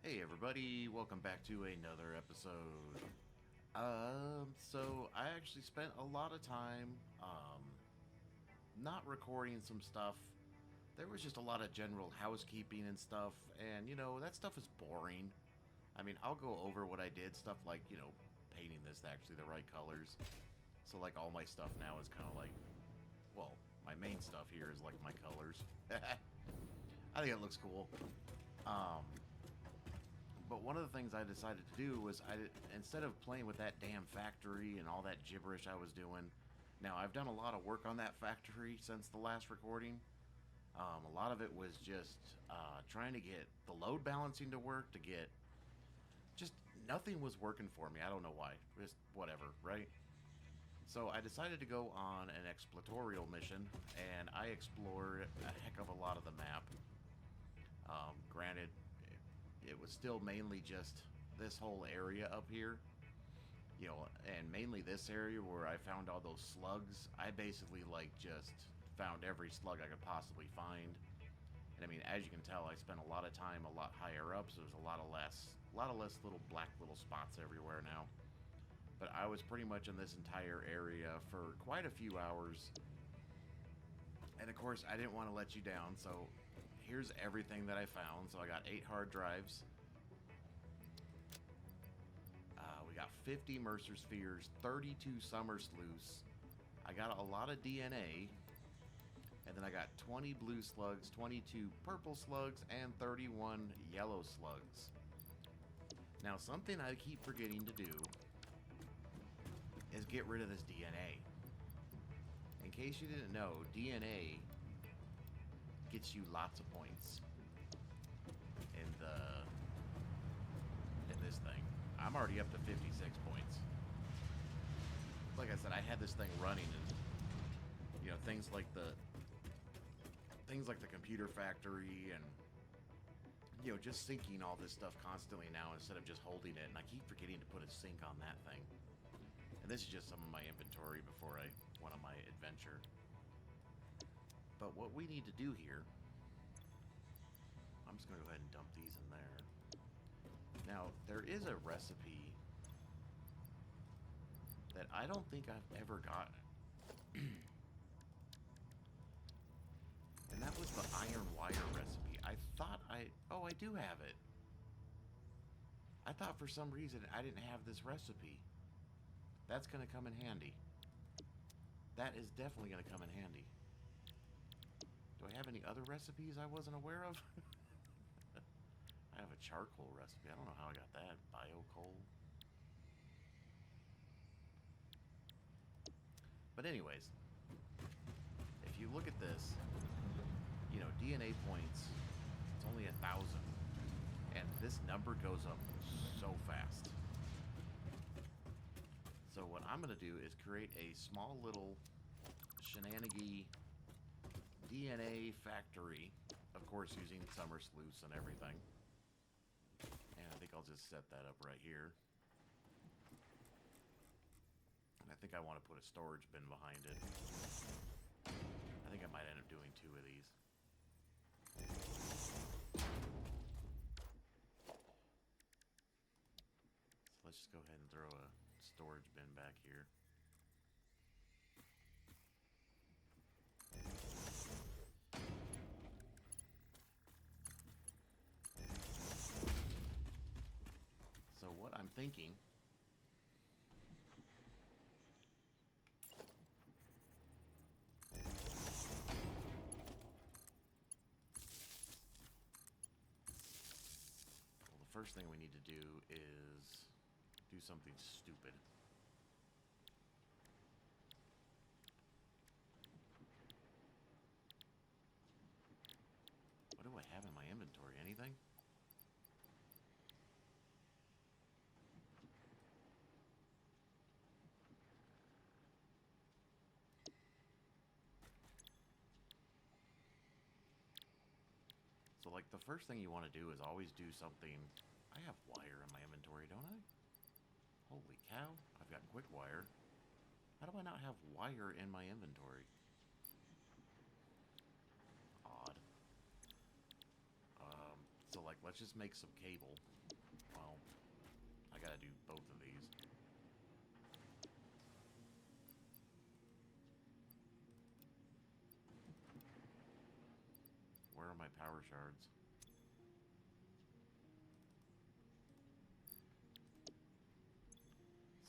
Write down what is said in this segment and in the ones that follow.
Hey everybody, welcome back to another episode. So I actually spent a lot of time, not recording some stuff. There was just a lot of general housekeeping and stuff, and that stuff is boring. I mean, I'll go over what I did, stuff like, painting this to actually the right colors. So like all my stuff now is kind of like, well, my main stuff here is like my colors. I think it looks cool. Um, But one of the things I decided to do was instead of playing with that damn factory and all that gibberish I was doing, now I've done a lot of work on that factory since the last recording. A lot of it was just trying to get the load balancing to work, to get just nothing was working for me. I don't know why. Just whatever, right? So I decided to go on an exploratorial mission, and I explored a heck of a lot of the map. Granted, it was still mainly just this whole area up here, and mainly this area where I found all those slugs. I basically like just found every slug I could possibly find. And I mean, as you can tell, I spent a lot of time a lot higher up, so there's a lot of less little black little spots everywhere now. But I was pretty much in this entire area for quite a few hours. And of course, I didn't want to let you down, so here's everything that I found. So I got 8 hard drives. We got 50 Mercer Spheres, 32 SomerSloops. I got a lot of DNA. And then I got 20 blue slugs, 22 purple slugs, and 31 yellow slugs. Now, something I keep forgetting to do is get rid of this DNA. In case you didn't know, DNA gets you lots of points in this thing. I'm already up to 56 points. Like I said, I had this thing running, and things like the computer factory, and just syncing all this stuff constantly now instead of just holding it. And I keep forgetting to put a sync on that thing. And this is just some of my inventory before I went on my adventure. But what we need to do here, I'm just going to go ahead and dump these in there. Now, there is a recipe that I don't think I've ever gotten. And that was the iron wire recipe. Oh, I do have it. I thought for some reason I didn't have this recipe. That's going to come in handy. That is definitely going to come in handy. Do I have any other recipes I wasn't aware of? I have a charcoal recipe. I don't know how I got that. Bio coal. But anyways, if you look at this, DNA points, it's only 1,000. And this number goes up so fast. So what I'm going to do is create a small little shenanigan DNA factory. Of course, using SomerSloops and everything. And I think I'll just set that up right here. And I think I want to put a storage bin behind it. I think I might end up doing 2 of these. So let's just go ahead and throw a storage bin back here. So what I'm thinking the first thing we need to do is do something stupid. What do I have in my inventory? Anything? So, like, the first thing you want to do is always do something. I have wire in my inventory, don't I? Holy cow. I've got quick wire. How do I not have wire in my inventory? Odd. So, like, let's just make some cable. Well, I gotta do both of these. Where are my power shards?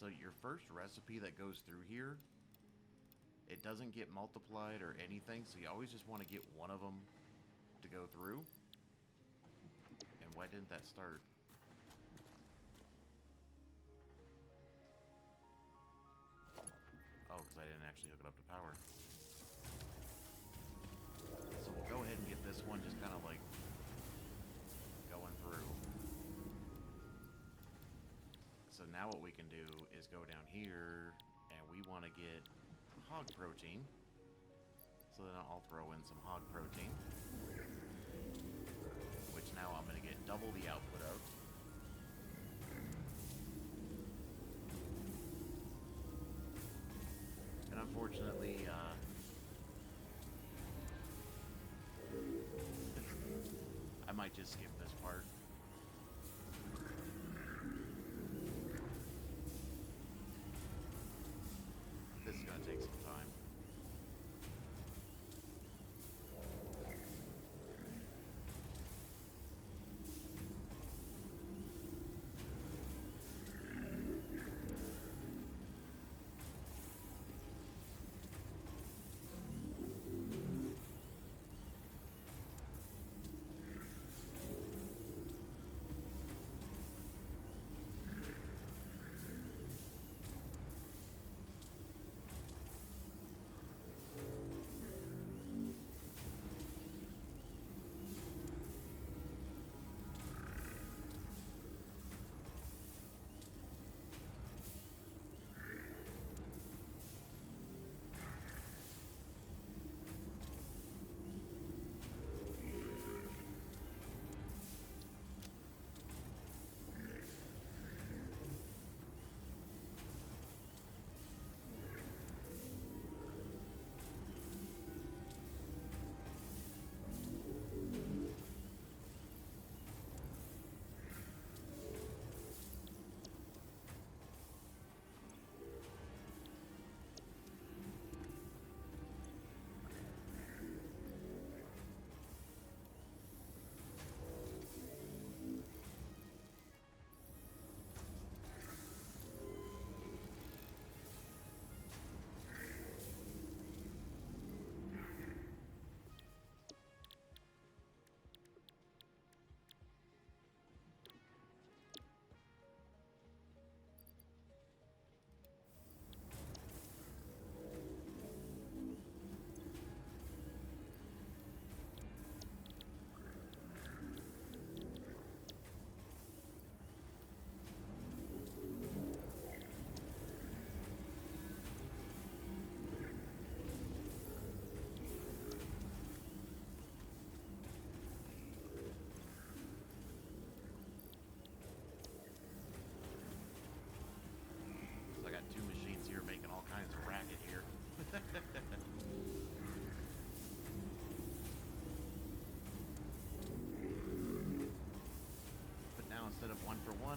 So your first recipe that goes through here, it doesn't get multiplied or anything, so you always just want to get one of them to go through. And why didn't that start? Oh, because I didn't actually hook it up to power. So we'll go ahead and get this one just kind of like going through. So now what we can do is go down here, and we want to get hog protein. So then I'll throw in some hog protein, which now I'm going to get double the output of. And unfortunately, I might just skip this part. This is going to take some time.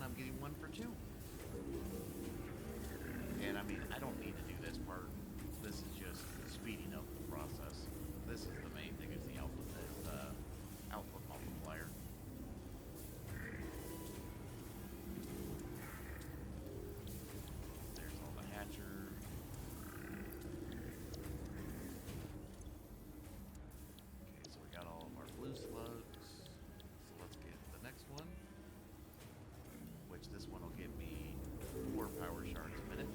I'm getting 1 for 2. And I mean, I don't need to do this part. This is just speeding up the process. This is the main thing, is the output multiplier. There's all the hatcher. Okay, so we got all of our blue slugs. So let's get the next one, which this one will give me 4 power shards a minute.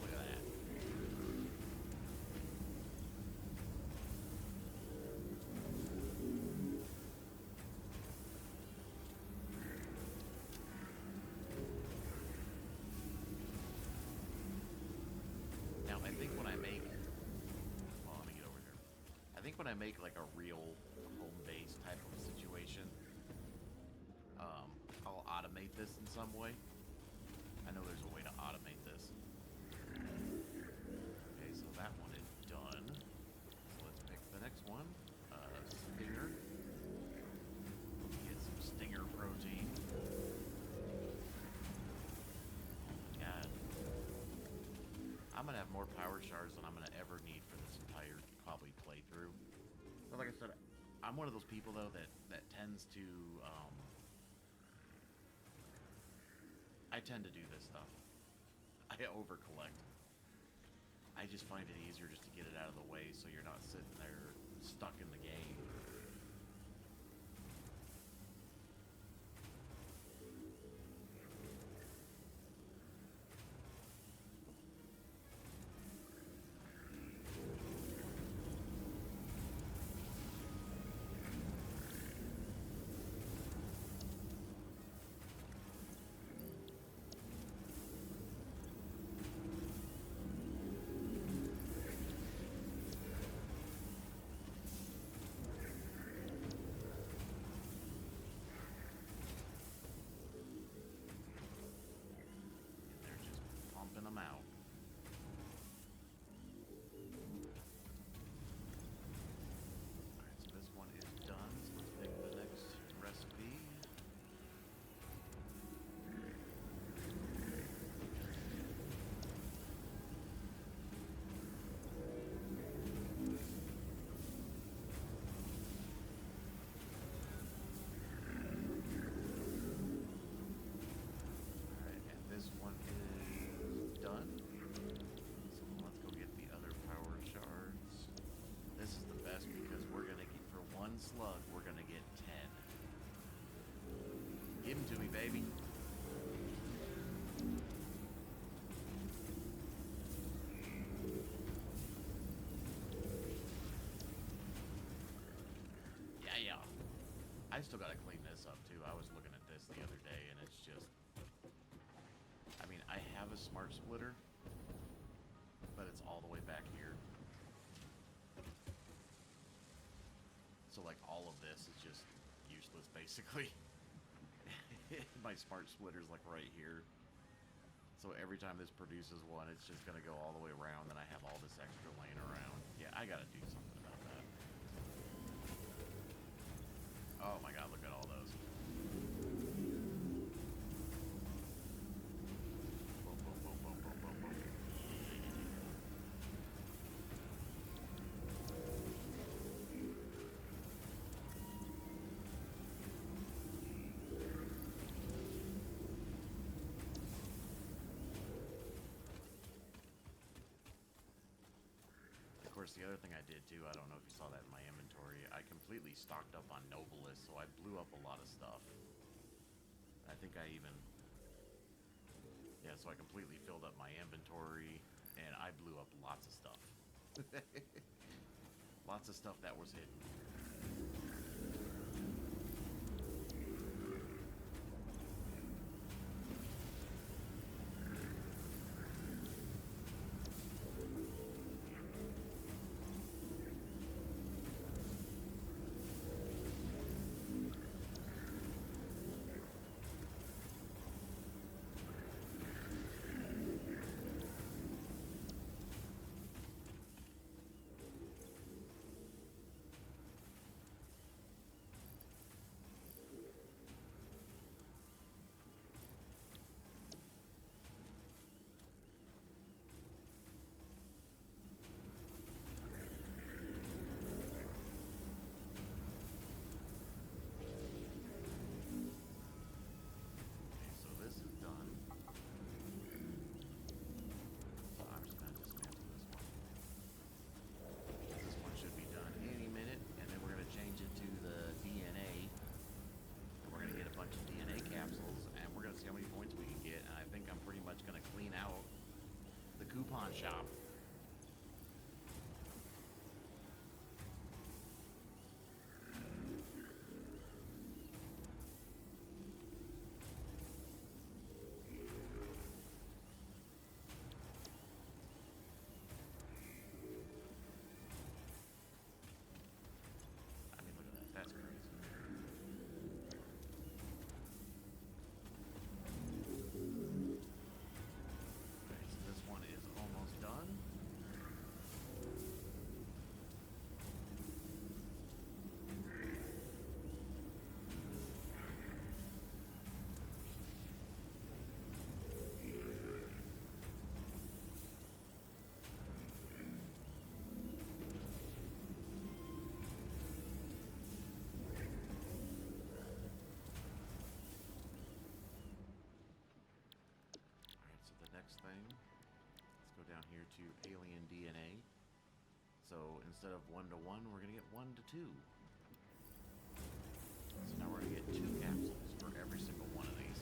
Look at that. Now, I think when I make, well, let me get over here. I think when I make like a real home base type of situation, I'll automate this in some way. I know there's a way to automate this. Okay, so that one is done. So let's pick the next one. Stinger. Get some stinger protein. Oh my god. I'm gonna have more power shards than I'm gonna ever need for this entire probably playthrough. But like I said, I'm one of those people though that tends to I tend to do this stuff. I over collect. I just find it easier just to get it out of the way so you're not sitting there stuck in the game. Out. Alright, so this one is done. So let's pick the next recipe. Alright, and this one is done. So let's go get the other power shards. This is the best because we're gonna get, for one slug, we're gonna get 10. Give them to me, baby. Yeah. I still gotta clean this up too. I was looking at this the other day and it's just, I mean, I have a smart splitter, but it's all the way back here. So like all of this is just useless basically. My smart splitter's like right here. So every time this produces one, it's just gonna go all the way around, and I have all this extra laying around. Yeah, I gotta do something about that. Oh my god, look at all those. Boom, boom, boom, boom, boom, boom, boom. Of course, the other thing I did too, I don't know if you saw that in my inventory, I completely stocked up on Nobilis, so I blew up a lot of stuff. I think I even, yeah, so I completely filled up my inventory, and I blew up lots of stuff. Lots of stuff that was hidden. Coupon shop. I mean, look at that. That's crazy. go down here to alien DNA. So instead of 1 to 1, we're going to get 1 to 2. So now we're going to get 2 capsules for every single one of these.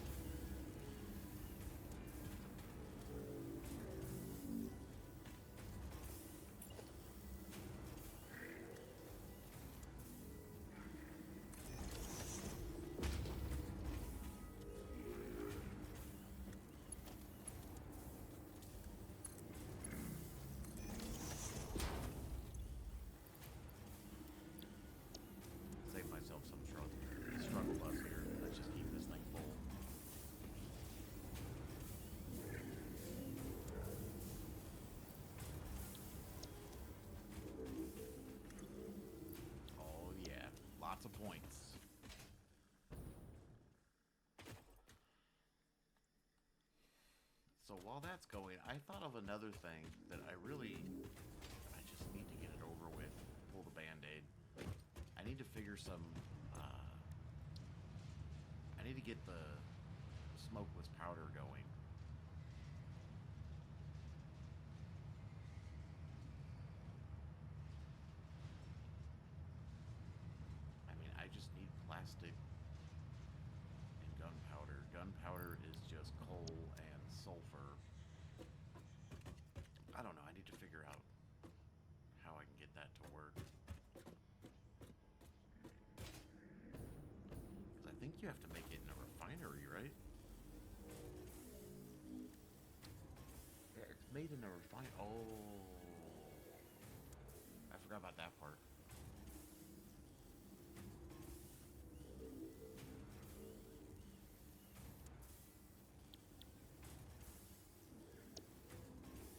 Save myself some struggle bus here. Let's just keep this thing full. Oh yeah, lots of points. So while that's going, I thought of another thing that I just need to get it over with. Pull the Band-Aid. I need to figure some, I need to get the smokeless powder going. I mean, I just need plastic and gunpowder. Gunpowder is just coal and sulfur. I don't know, I need to figure out how I can get that to work. I think you have to make it in a refinery, right? Yeah, it's made in a refinery. Oh, I forgot about that part.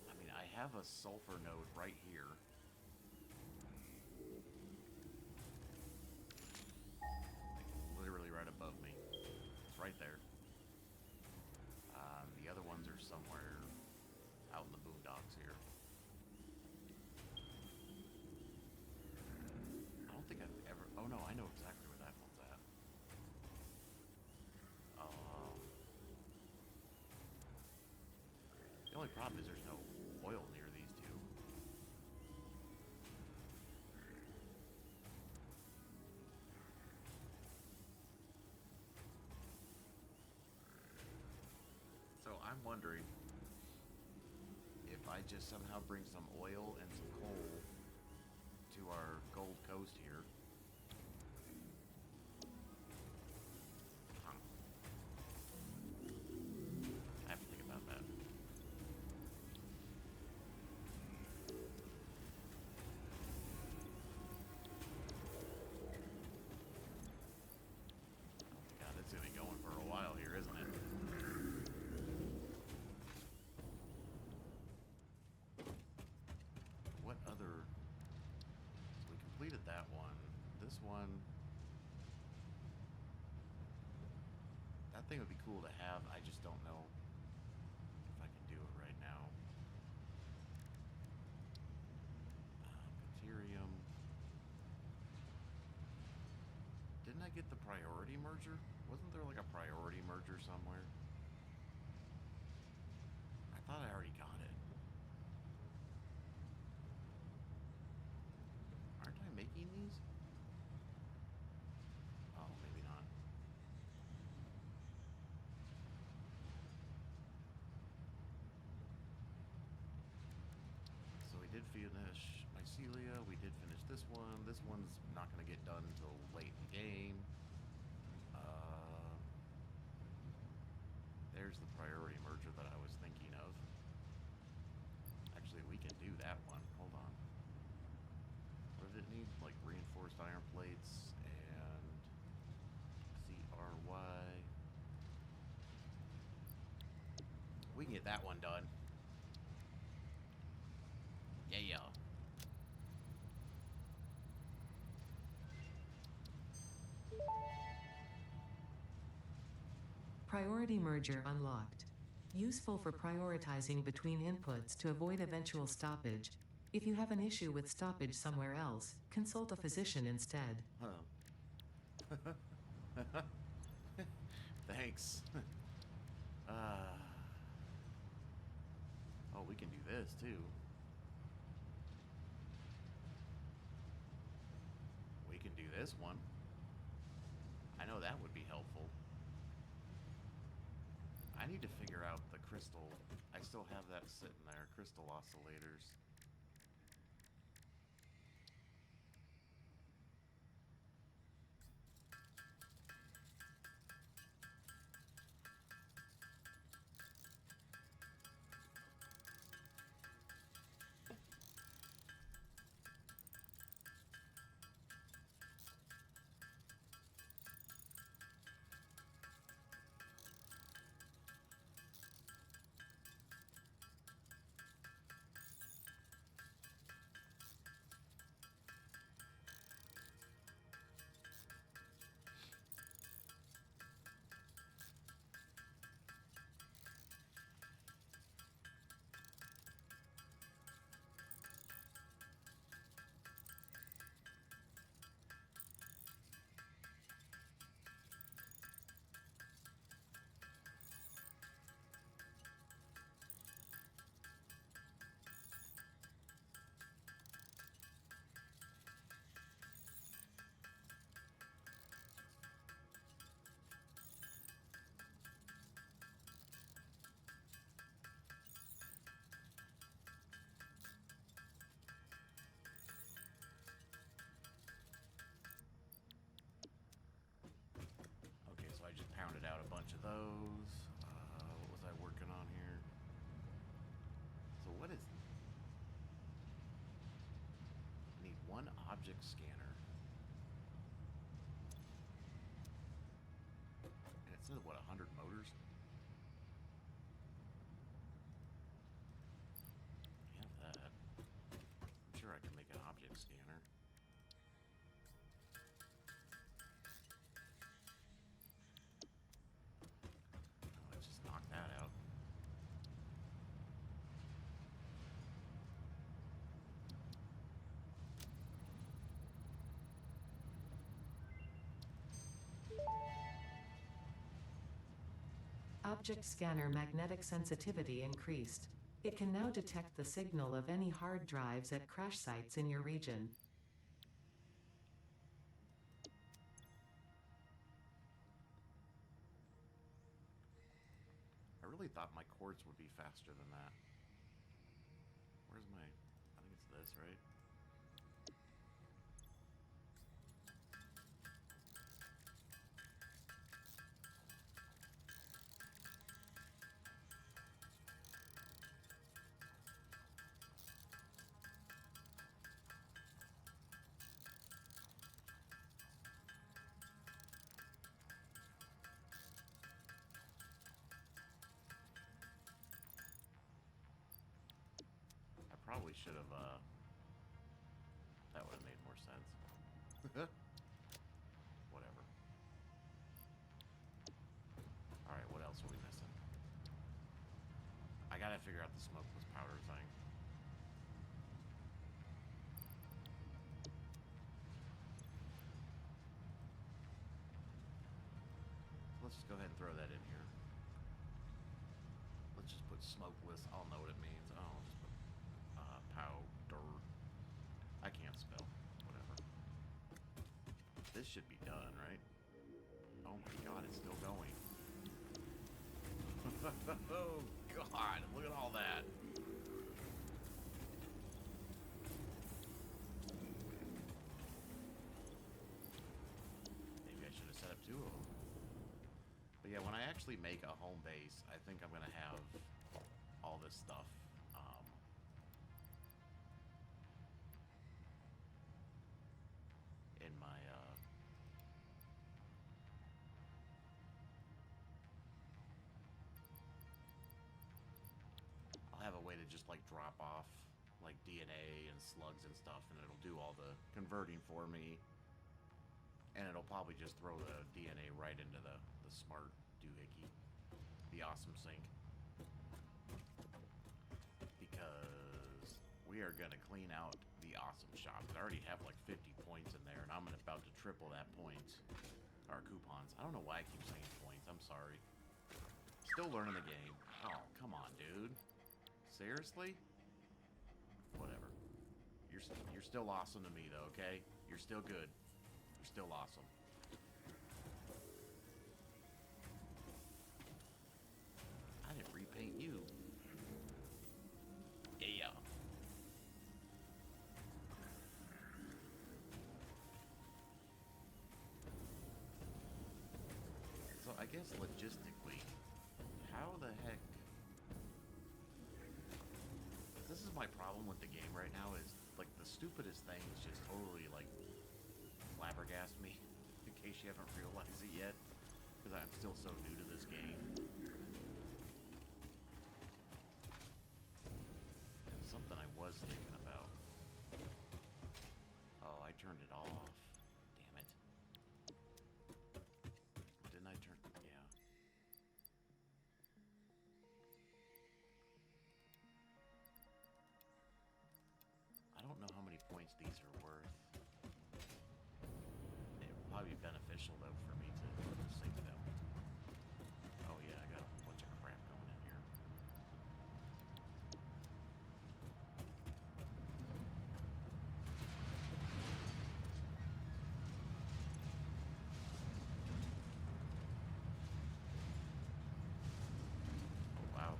I mean, I have a sulfur node right here. Literally right above me. It's right there. The other ones are somewhere out in the boondocks here. I don't think I've ever... Oh no, I know exactly where that one's at. The only problem is there's no oil near these two. So I'm wondering if I just somehow bring some oil and some coal to our Gold Coast here. Huh. I have to think about that. God, it's gonna be going for a while here, isn't it? What other... So we completed that one. This one... That thing would be cool to have. I just don't know if I can do it right now. Deuterium. Didn't I get the priority merger? Wasn't there like a priority merger somewhere? I thought I already got it. Aren't I making these? Oh, maybe not. So we did finish Mycelia. We did finish this one. This one's not going to get done until late in the game. There's the priority merger that I was thinking of. Actually, we can do that one. Hold on. What does it need? Like reinforced iron plates and CRY. We can get that one done. Yeah. Priority merger unlocked. Useful for prioritizing between inputs to avoid eventual stoppage. If you have an issue with stoppage somewhere else, consult a physician instead. Huh. Thanks. Oh, we can do this too. We can do this one. I know that would be helpful. I need to figure out the crystal. I still have that sitting there. Crystal oscillators. Okay, so I just pounded out a bunch of those. What was I working on here? So what is... I need one object scanner. And it says, what, 100 motors? I have that. I'm sure I can make an object scanner. Let's just knock that out. Object scanner magnetic sensitivity increased. It can now detect the signal of any hard drives at crash sites in your region. I really thought my quartz would be faster than that. Where's my... I think it's this, right? Probably should have, that would have made more sense. Whatever. Alright, what else are we missing? I gotta figure out the smokeless powder thing. Let's just go ahead and throw that in here. Let's just put smokeless. I'll know what it means. Oh, I'll just put powder. I can't spell. Whatever. This should be done, right? Oh my god, it's still going. Oh god, look at all that. Maybe I should have set up 2 of them. But yeah, when I actually make a home base, I think I'm gonna have all this stuff. In my I'll have a way to just like drop off like DNA and slugs and stuff, and it'll do all the converting for me, and it'll probably just throw the DNA right into the smart doohickey, the awesome sink, because we are gonna clean out the awesome shop. I already have like 50 points in there, and I'm about to triple that points, or coupons. I don't know why I keep saying points. I'm sorry. Still learning the game. Oh, come on, dude. Seriously? Whatever. You're still awesome to me, though, okay? You're still good. You're still awesome. I didn't repaint you. Yeah. So I guess logistically, how the heck... This is my problem with the game right now is, like, the stupidest things just totally, like, flabbergast me, in case you haven't realized it yet, because I'm still so new to this game. And something I was thinking about. Oh, I turned it off. Damn it. Didn't I turn... Yeah. I don't know how many points these are worth. It would probably be beneficial, though, for me to sink them. Oh, yeah, I got a bunch of crap going in here. Oh, wow.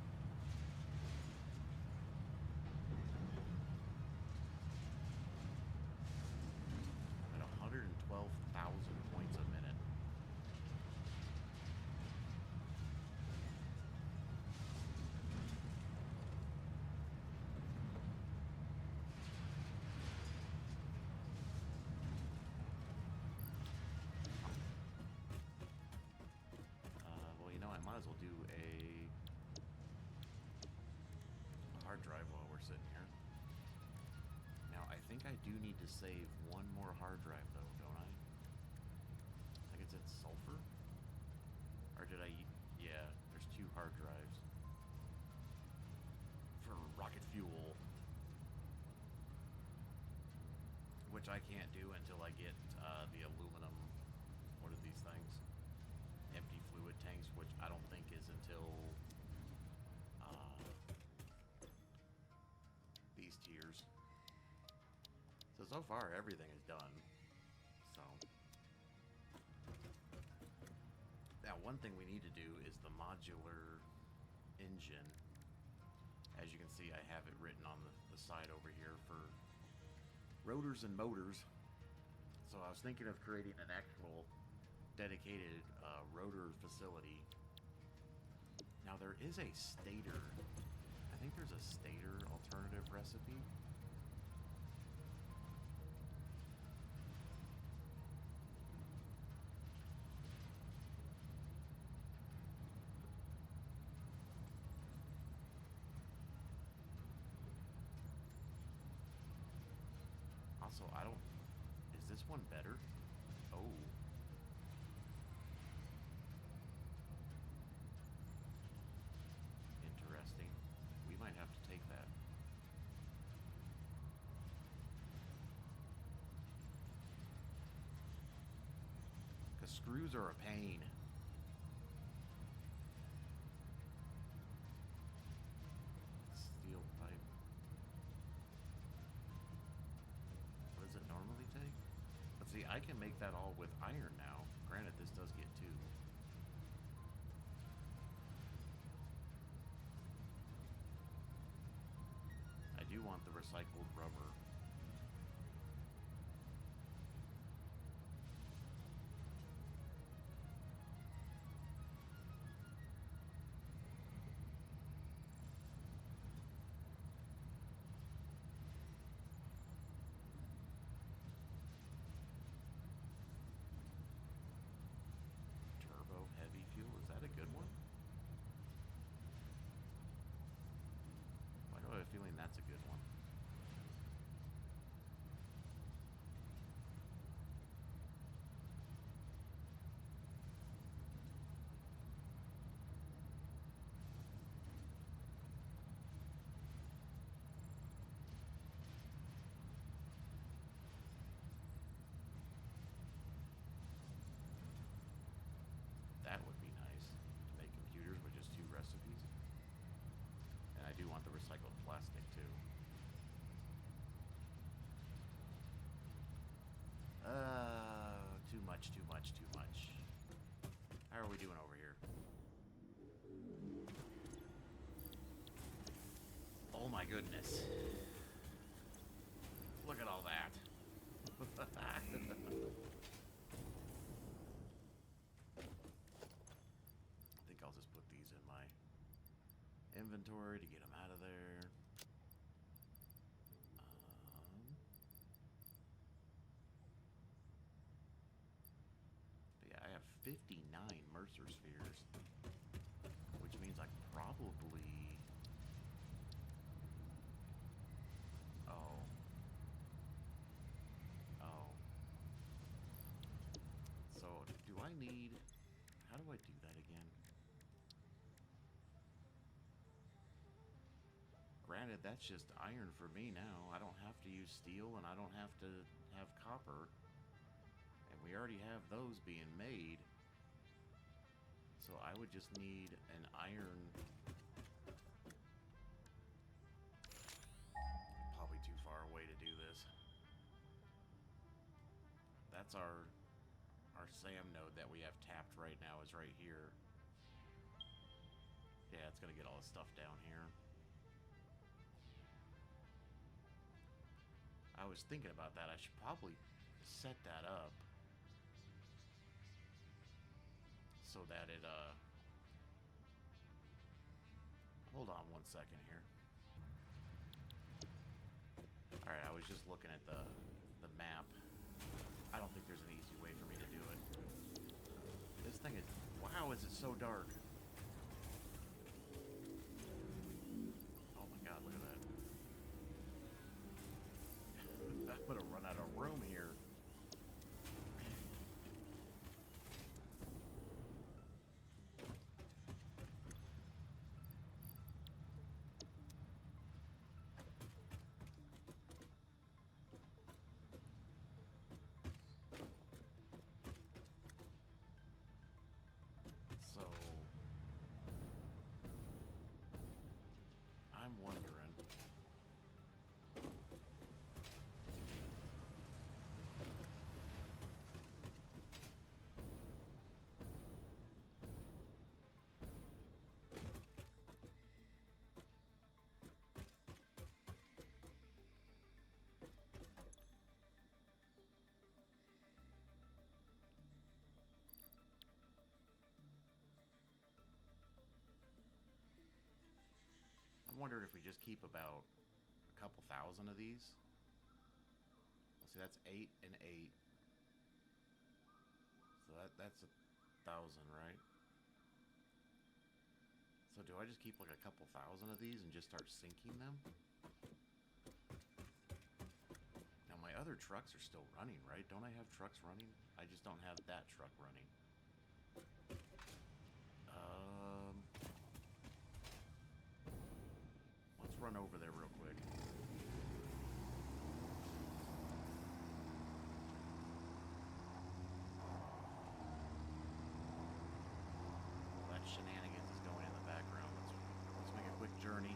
At 112,000 points a minute. Well, you know, I might as well do a hard drive while we're sitting here. Now, I think I do need to save one more hard drive, though, don't I? I think it's at sulfur? Or did I... Yeah, there's 2 hard drives. For rocket fuel. Which I can't do until I get the aluminum... What are these things? Empty fluid tanks, which I don't think is until... these tiers. So far, everything is done. So... Now, one thing we need to do is the modular engine. As you can see, I have it written on the side over here for rotors and motors. So I was thinking of creating an actual dedicated rotor facility. Now, there is a stator. I think there's a stator alternative recipe. Also, I don't... Is this one better? Oh. Interesting. We might have to take that. Because screws are a pain. Steel pipe. What does it normally take? Let's see, I can make that all with iron now. Granted, this does get 2. I do want the recycled rubber. Turbo heavy fuel, is that a good one? Why do I have a feeling that's a good one? much, too much, too much. How are we doing over here? Oh my goodness. Look at all that. I think I'll just put these in my inventory to get them out of there. Yeah, I have 59 Mercer spheres, which means I probably... Oh. Oh. So, do I need... How do I do that again? Granted, that's just iron for me now. I don't have to use steel, and I don't have to have copper. And we already have those being made. So I would just need an iron... Probably too far away to do this. That's our SAM node that we have tapped right now is right here. Yeah, it's gonna get all the stuff down here. I was thinking about that. I should probably set that up so that it, hold on one second here. Alright, I was just looking at the map. I don't think there's an easy way for me to do it. This thing is... Wow, is it so dark? Oh my god, look at that. I'm gonna run out of room here. So... I'm wondering... I wondered if we just keep about a couple thousand of these. Let's see, that's 8 and 8. So that's 1,000, right? So do I just keep like a couple thousand of these and just start sinking them? Now my other trucks are still running, right? Don't I have trucks running? I just don't have that truck running. Let's run over there real quick. While that shenanigans is going in the background, let's make a quick journey.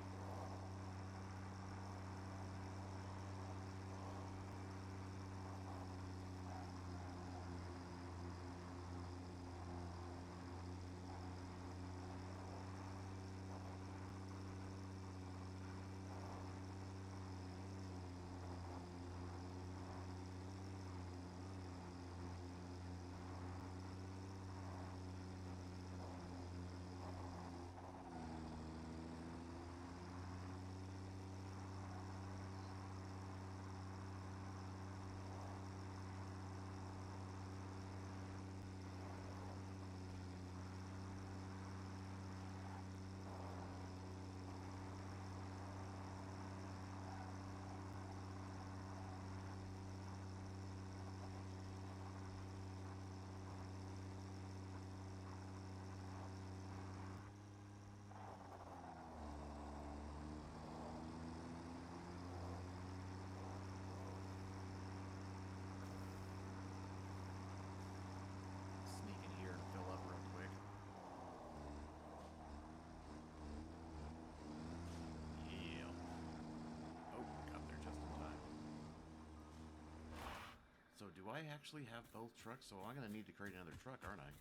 do I actually have both trucks? So I'm going to need to create another truck, aren't I?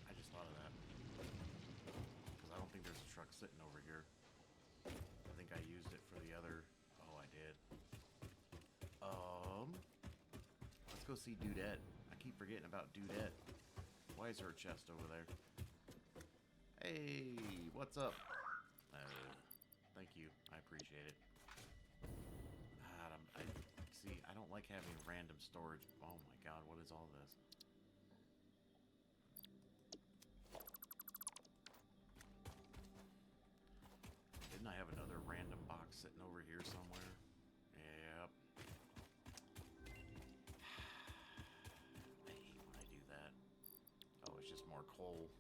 I just thought of that. Because I don't think there's a truck sitting over here. I think I used it for the other... Oh, I did. Let's go see Dudette. I keep forgetting about Dudette. Why is her chest over there? Hey, what's up? Thank you. I appreciate it. See, I don't like having random storage. Oh my god, what is all this? Didn't I have another random box sitting over here somewhere? Yep. I hate when I do that. Oh, it's just more coal.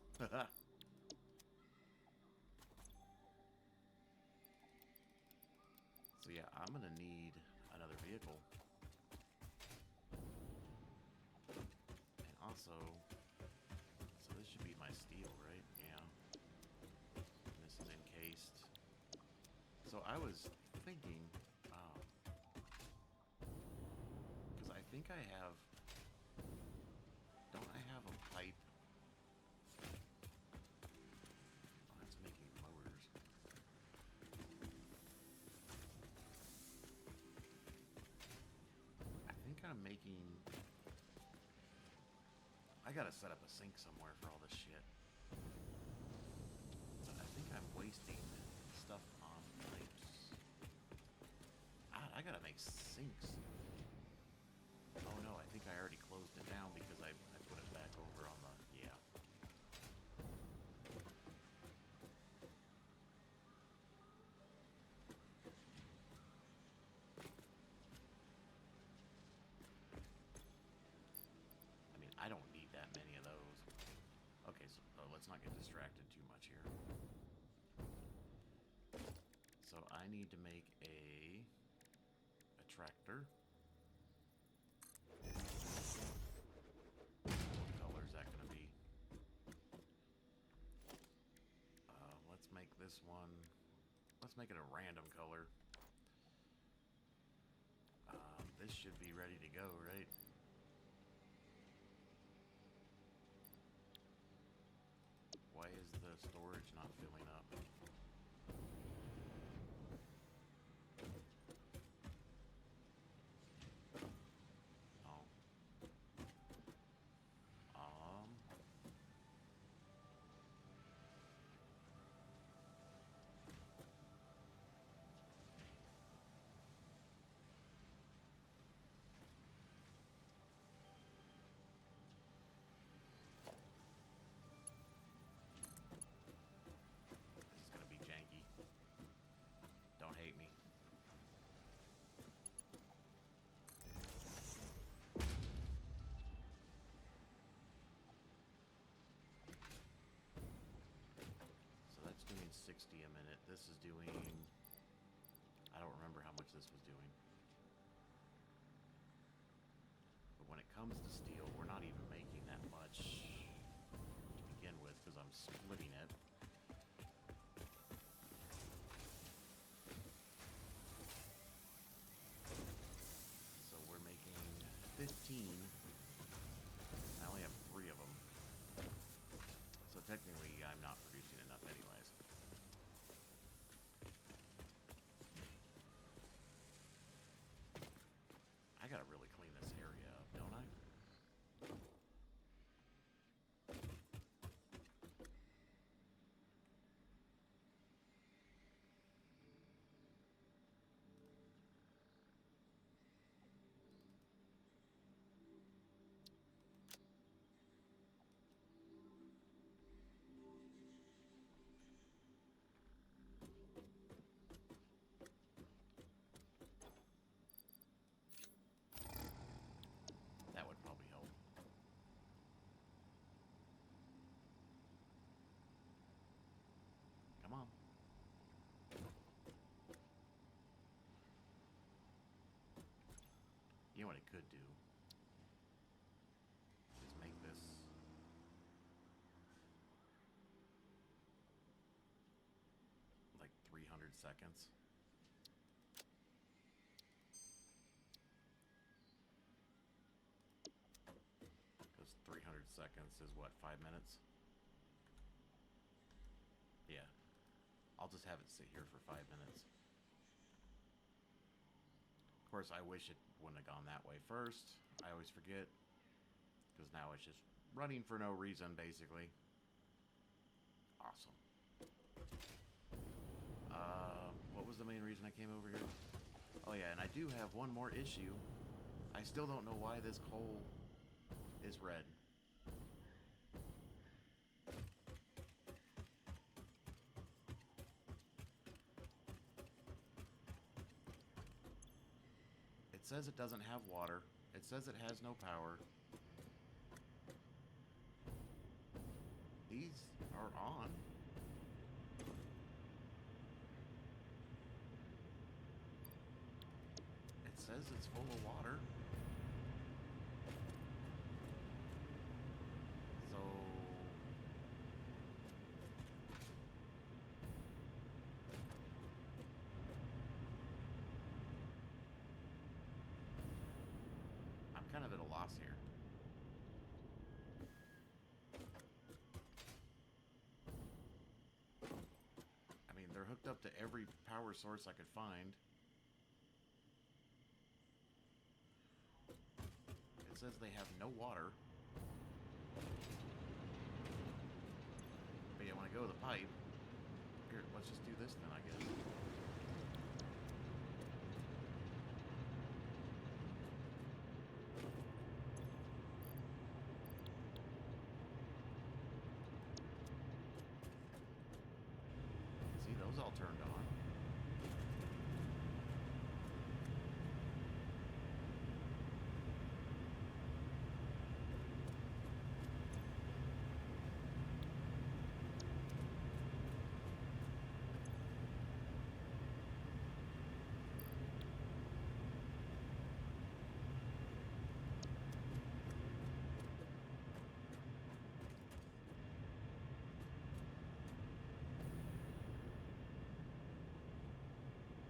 So yeah, I'm gonna need another vehicle. And also, so this should be my steel, right? Yeah. And this is encased. So I was thinking, because I think I have, don't I have a pipe? Oh, that's making motors. I think I'm making, I gotta set up a sink somewhere for all this shit. But I think I'm wasting stuff on pipes. I gotta make sinks. Oh no, I think I already closed it down because I put it back over on the, yeah. I mean, I don't need that many of those. Okay, so let's not get distracted too much here. So I need to make a tractor. What color is that going to be? Let's make this one. Let's make it a random color. This should be ready to go, right? Why is the storage not filling up? Oh. This is gonna be janky. Don't hate me. So that's doing 60 a minute. This is doing... I don't remember how much this was doing. But when it comes to steel, we're not even making that much to begin with because I'm splitting it. So we're making 15. I only have 3 of them. So technically, I'm not producing enough anyways. I gotta really clean this area up, don't I? That would probably help. Come on. You know what it could do? Is make this... like 300 seconds. seconds is what, 5 minutes? Yeah. I'll just have it sit here for 5 minutes. Of course, I wish it wouldn't have gone that way first. I always forget. Because now it's just running for no reason, basically. Awesome. What was the main reason I came over here? Oh yeah, and I do have one more issue. I still don't know why this coal is red. It says it doesn't have water. It says it has no power. These are on. It says it's full of water. So I'm kind of at a loss here. I mean, they're hooked up to every power source I could find. It says they have no water. But yeah, when I go to the pipe, here, let's just do this then, I guess. See, those all turned on.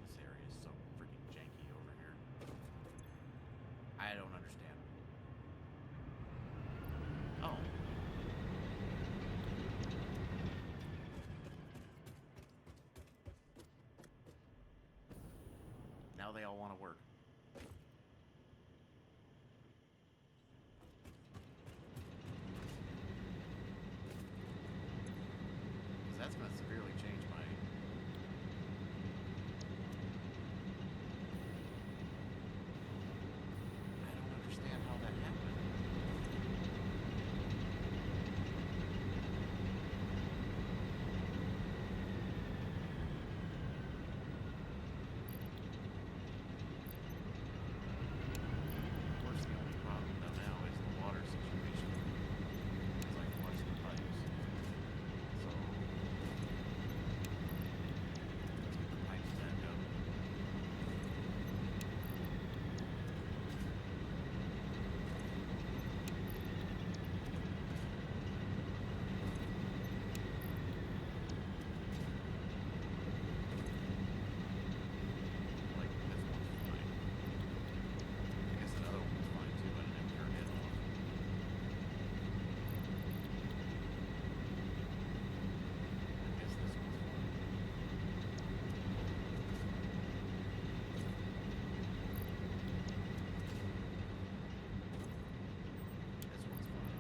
This area is so freaking janky over here. I don't understand. Oh. Now they all want to work. Because that's going to severely change my... I don't understand how that happened. Of course, the only problem though now is the water situation. As I flush the pipes. So let's get the pipes back up. Like this one's fine. I guess that other one was fine too. I didn't have to turn it off. I guess this one's fine. This one's fine.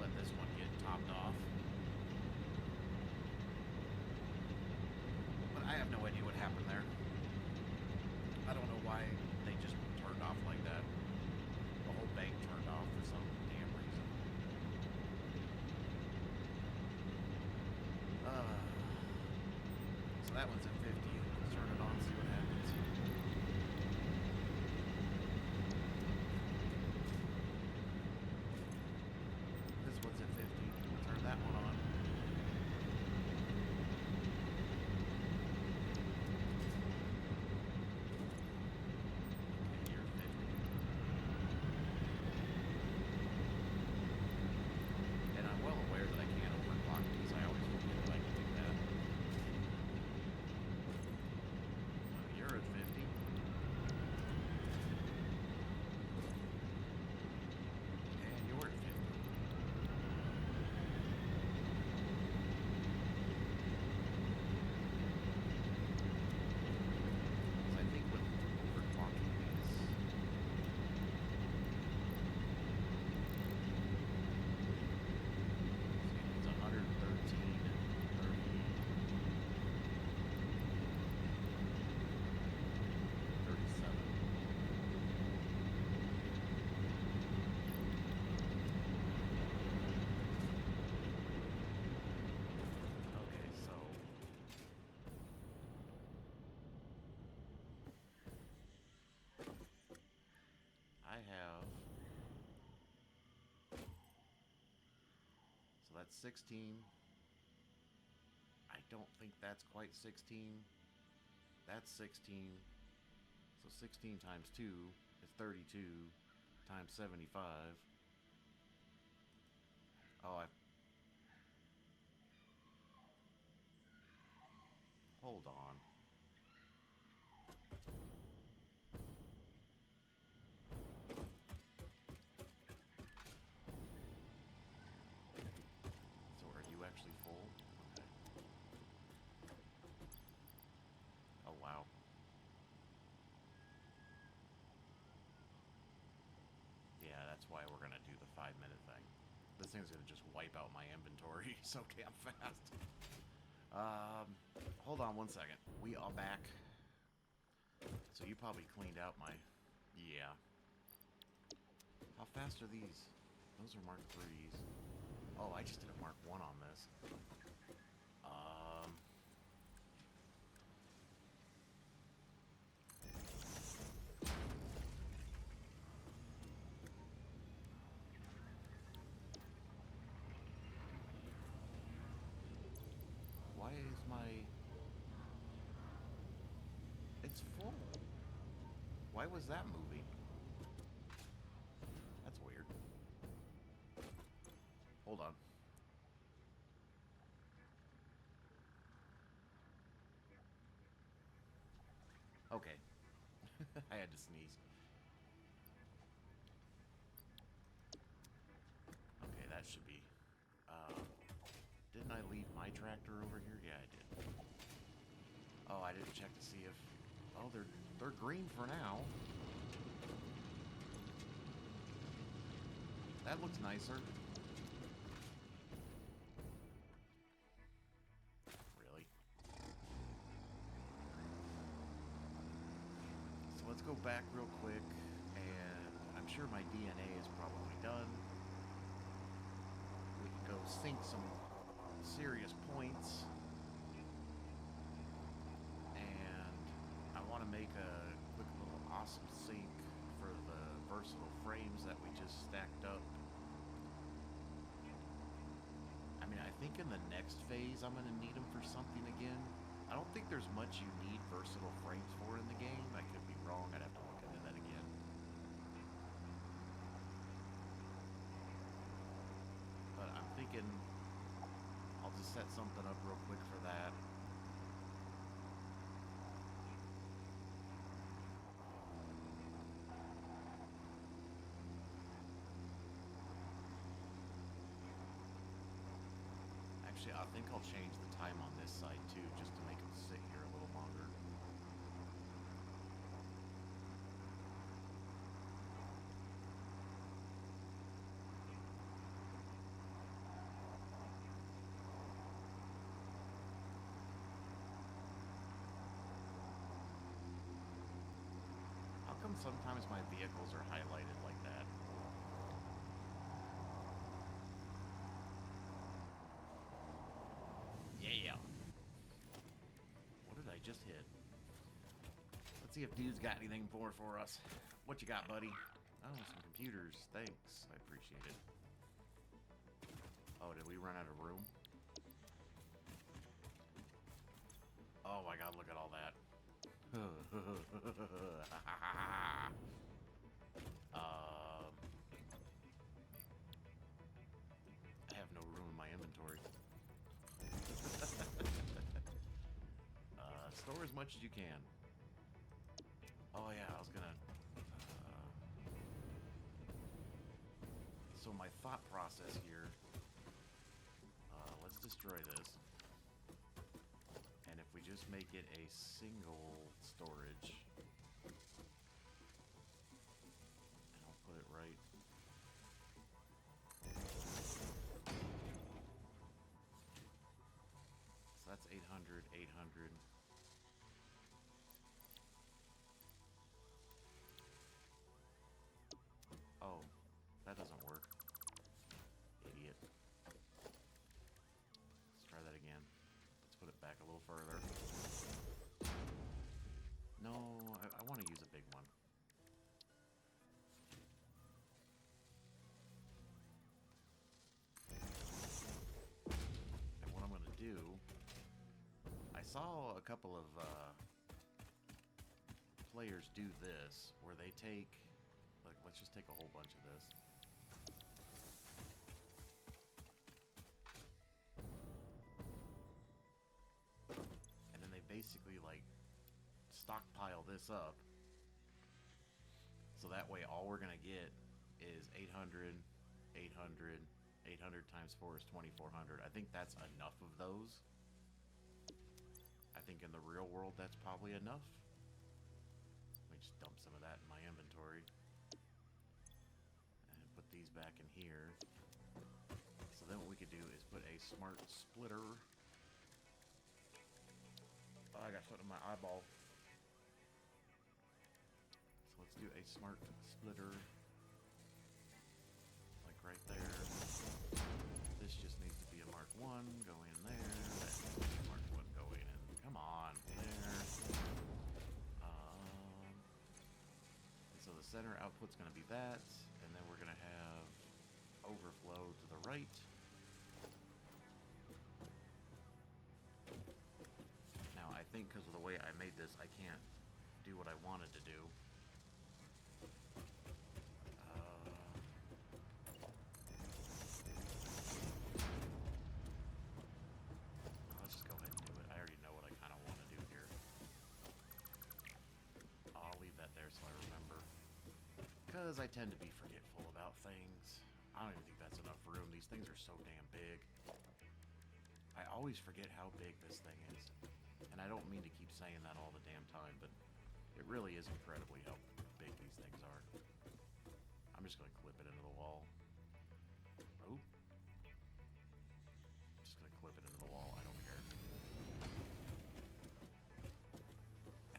Let this one get topped off. But I have no idea what happened there. I don't know why they just turned off like that. The whole bank turned off for some damn reason. So that one's at 50. Let's turn it on, see what happens. This one's at 50. We'll turn that one on. And you're 50. And I'm well aware that I can't overclock these. I always forget that I can do that. So you're at 50. So that's 16. I don't think that's quite 16. That's 16. So 16 times 2 is 32 times 75. Oh, I... Hold on. So are you actually full? Okay. Oh, wow. Yeah, that's why we're gonna do the 5-minute thing. This thing's gonna just wipe out my inventory so damn fast. Hold on one second. We are back. So you probably cleaned out my... Yeah. How fast are these? Those are Mark 3s. Oh, I just did a Mark 1 on this. Why is my... It's full. Why was that moving? That's weird. Hold on. Okay. I had to sneeze. Okay, that should be... didn't I leave my tractor over here? Yeah, I did. Oh, I didn't check to see if... Oh, they're green for now. That looks nicer. Really? So let's go back real quick, and I'm sure my DNA is probably done. We can go sink some serious points. And I want to make a quick little awesome sink for the versatile frames that we just stacked up. I mean, I think in the next phase I'm going to need them for something again. I don't think there's much you need versatile frames for in the game. I could be wrong. I'd have to look into that again. But I'm thinking I'll just set something up real quick for that. Actually, I think I'll change the time on this side too, just to make them sit here a little longer. How come sometimes my vehicles are highlighted like that? Yeah. What did I just hit? Let's see if dude's got anything for us. What you got, buddy? Oh, some computers. Thanks. I appreciate it. Oh, did we run out of room? Oh my god, look at all that. I have no room in my inventory. Store as much as you can. Oh yeah, I was gonna... So my thought process here... let's destroy this. And if we just make it a single storage... And I'll put it right... So that's 800, 800... Oh, that doesn't work. Idiot. Let's try that again. Let's put it back a little further. No, I want to use a big one. saw a couple of players do this, where they take, like, let's just take a whole bunch of this. And then they basically, like, stockpile this up. So that way all we're going to get is 800, 800, 800 times 4 is 2,400. I think that's enough of those. I think in the real world that's probably enough. Let me just dump some of that in my inventory. And put these back in here. So then what we could do is put a smart splitter. Oh, I got something in my eyeball. So let's do a smart splitter. Like right there. This just needs to be a Mark 1. Go in there. That needs to be a Mark 1. Go in. Come on. There. And so the center output's going to be that. And then we're going to have overflow to the right. Now, I think because of the way I made this, I can't do what I wanted to do. Let's just go ahead and do it. I already know what I kind of want to do here. I'll leave that there so I remember. Because I tend to be forgetful about things. I don't even think that's enough room. These things are so damn big. I always forget how big this thing is. And I don't mean to keep saying that all the damn time, but it really is incredibly how big these things are. I'm just going to clip it into the wall. Oh. Just going to clip it into the wall. I don't care.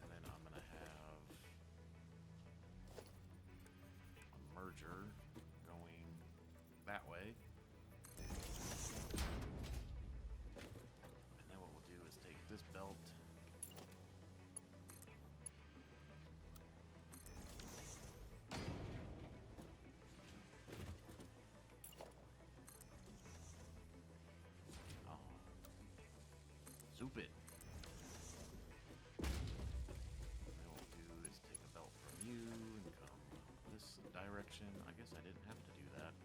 And then I'm going to have a merger going that way. And then what we'll do is take this belt. Zoop it. And then what we'll do is take a belt from you and come this direction. I guess I didn't have to do that.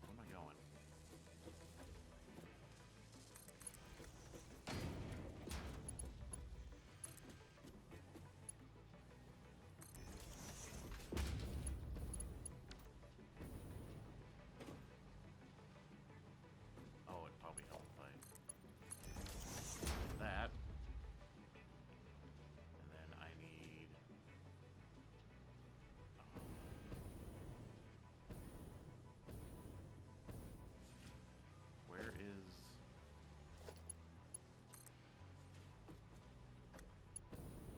Where am I going? Oh, it probably helped if I that. And then I need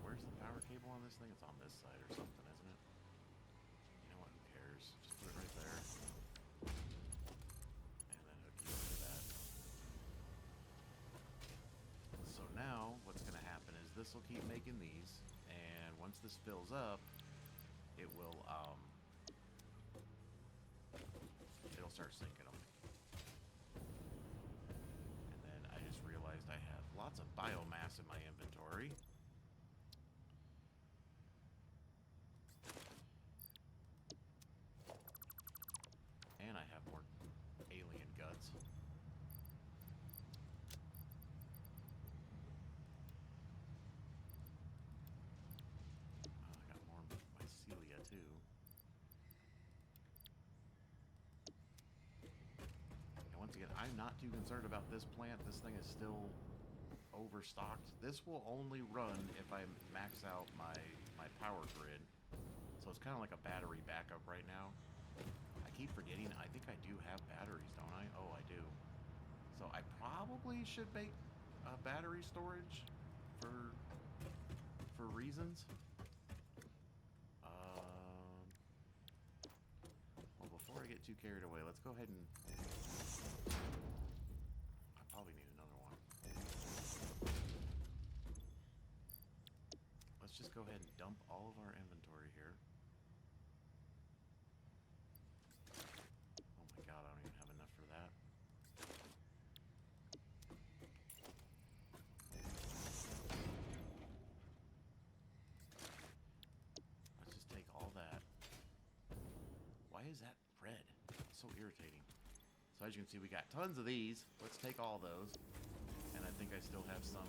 where's the power cable on this thing? It's on this side or something, isn't it? You know what, who cares? Just put it right there. And then hook you up to that. So now, what's going to happen is this will keep making these, and once this fills up, it will, it'll start sinking them. And then I just realized I have lots of biomass in my inventory. And I have more alien guts. I got more mycelia too. And once again, I'm not too concerned about this plant. This thing is still overstocked. This will only run if I max out my power grid. So it's kind of like a battery backup right now. I keep forgetting, I think I do have batteries, don't I? Oh, I do. So I probably should make battery storage for reasons. Well, before I get too carried away, let's go ahead and... I probably need another one. Let's just go ahead and dump all of our inventory here. Oh my god, I don't even have enough for that. so irritating. So as you can see, we got tons of these. Let's take all those. And I think I still have some.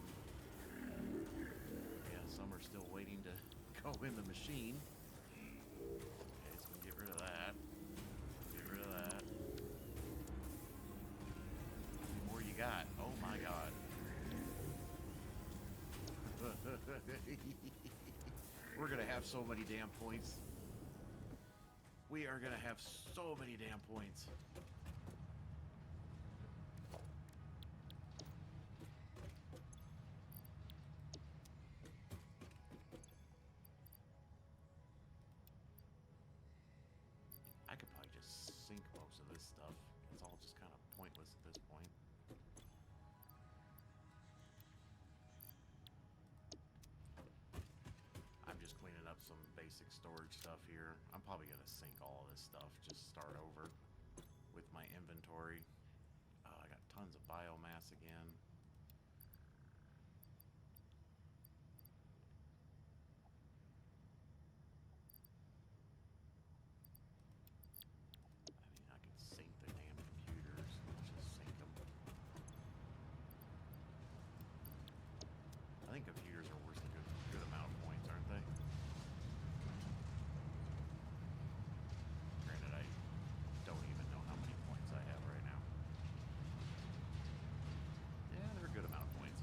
Yeah, some are still waiting to go in the machine. Okay, so we'll get rid of that. Get rid of that. How many more you got? Oh my god. We're gonna have so many damn points. We are gonna have so many damn points. I could probably just sink most of this stuff. It's all just kind of pointless at this point. I'm just cleaning up some basic storage stuff here. I'm probably going to sink all of this stuff, just start over with my inventory. I got tons of biomass again. I mean, I can sink the damn computers. Let's just sink them. I think computers are worth a good amount of points, aren't they? Granted, I don't even know how many points I have right now. Yeah, they're a good amount of points.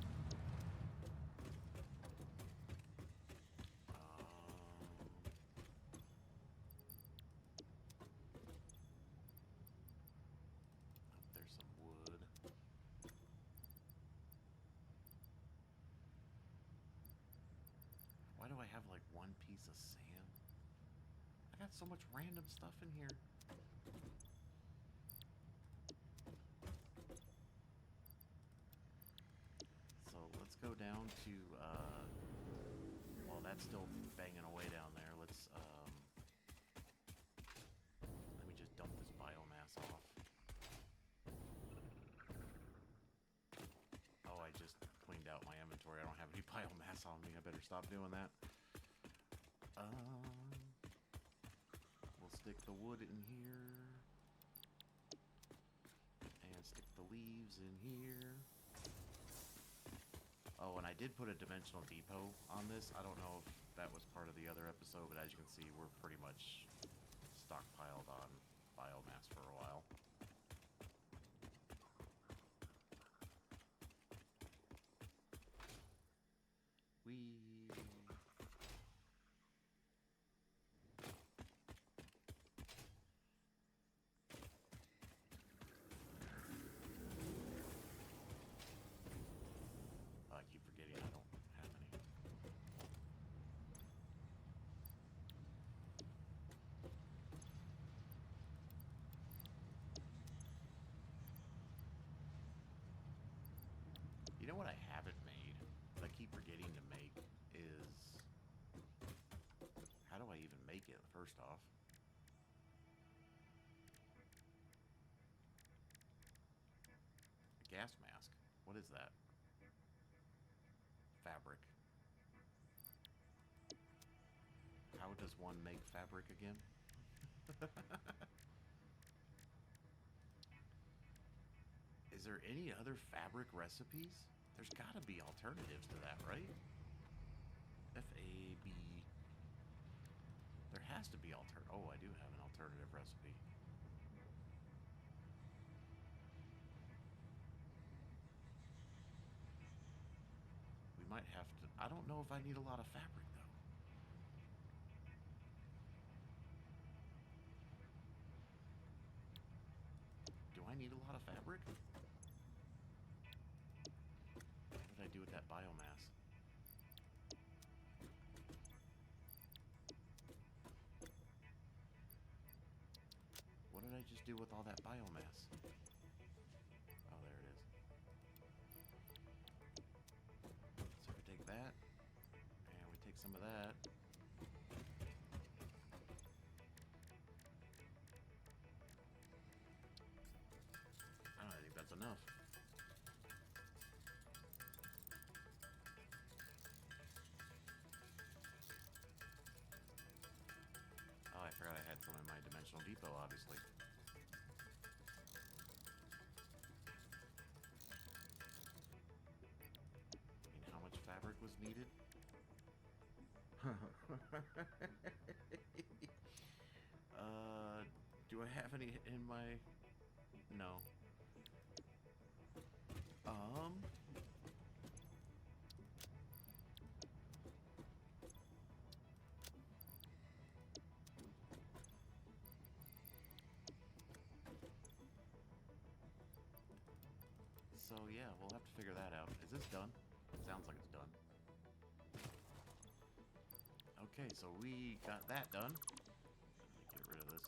There's some wood. Why do I have like one piece of sand? I got so much random stuff in here. So let's go down to, well, that's still banging away down there. Let's, let me just dump this biomass off. Oh, I just cleaned out my inventory. I don't have any biomass on me. I better stop doing that. We'll stick the wood in here. And stick the leaves in here. Oh, and I did put a dimensional depot on this. I don't know if that was part of the other episode, but as you can see, we're pretty much stockpiled on biomass for a while. I keep forgetting I don't have any. You know what I haven't made that I keep forgetting to make is, how do I even make it first off? A gas mask. What is that? Fabric. How does one make fabric again? Is there any other fabric recipes? There's gotta be alternatives to that, right? F-A-B. There has to be oh, I do have an alternative recipe. We might have to, I don't know if I need a lot of fabric though. Do I need a lot of fabric? What did I do with that biomass? What did I just do with all that biomass? Oh, there it is. So we take that, and we take some of that. I don't think that's enough. Oh, I forgot I had some in my dimensional depot, obviously. needed. Do I have any in my... No. So yeah, we'll have to figure that out. Is this done? Sounds like it's done. Okay, so we got that done. Get rid of this.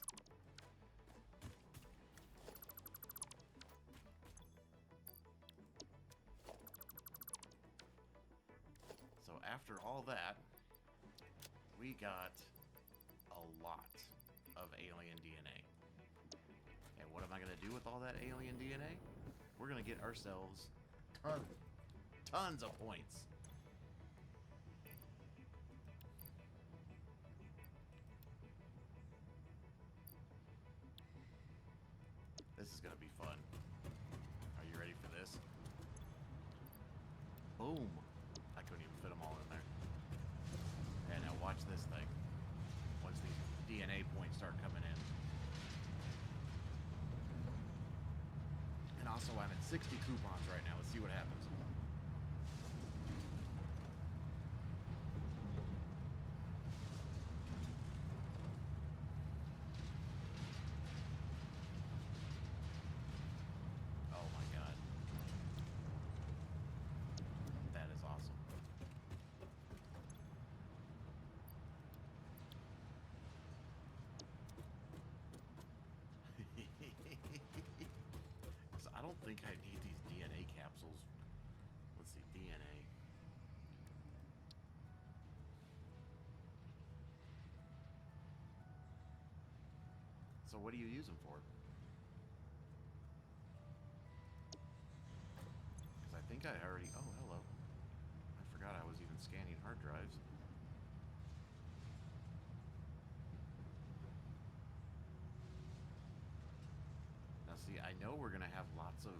So after all that, we got a lot of alien DNA. And what am I going to do with all that alien DNA? We're going to get ourselves tons of points. This is going to be fun. Are you ready for this? Boom. I couldn't even fit them all in there. And now watch this thing. Once these DNA points start coming in. And also I'm at 60 coupons right now. Let's see what happens. Oh my god. That is awesome. So I don't think I need these DNA capsules. Let's see, DNA. So what do you use them for? Because I think I already... Oh, hello. I forgot I was even scanning hard drives. Now see, I know we're going to have lots of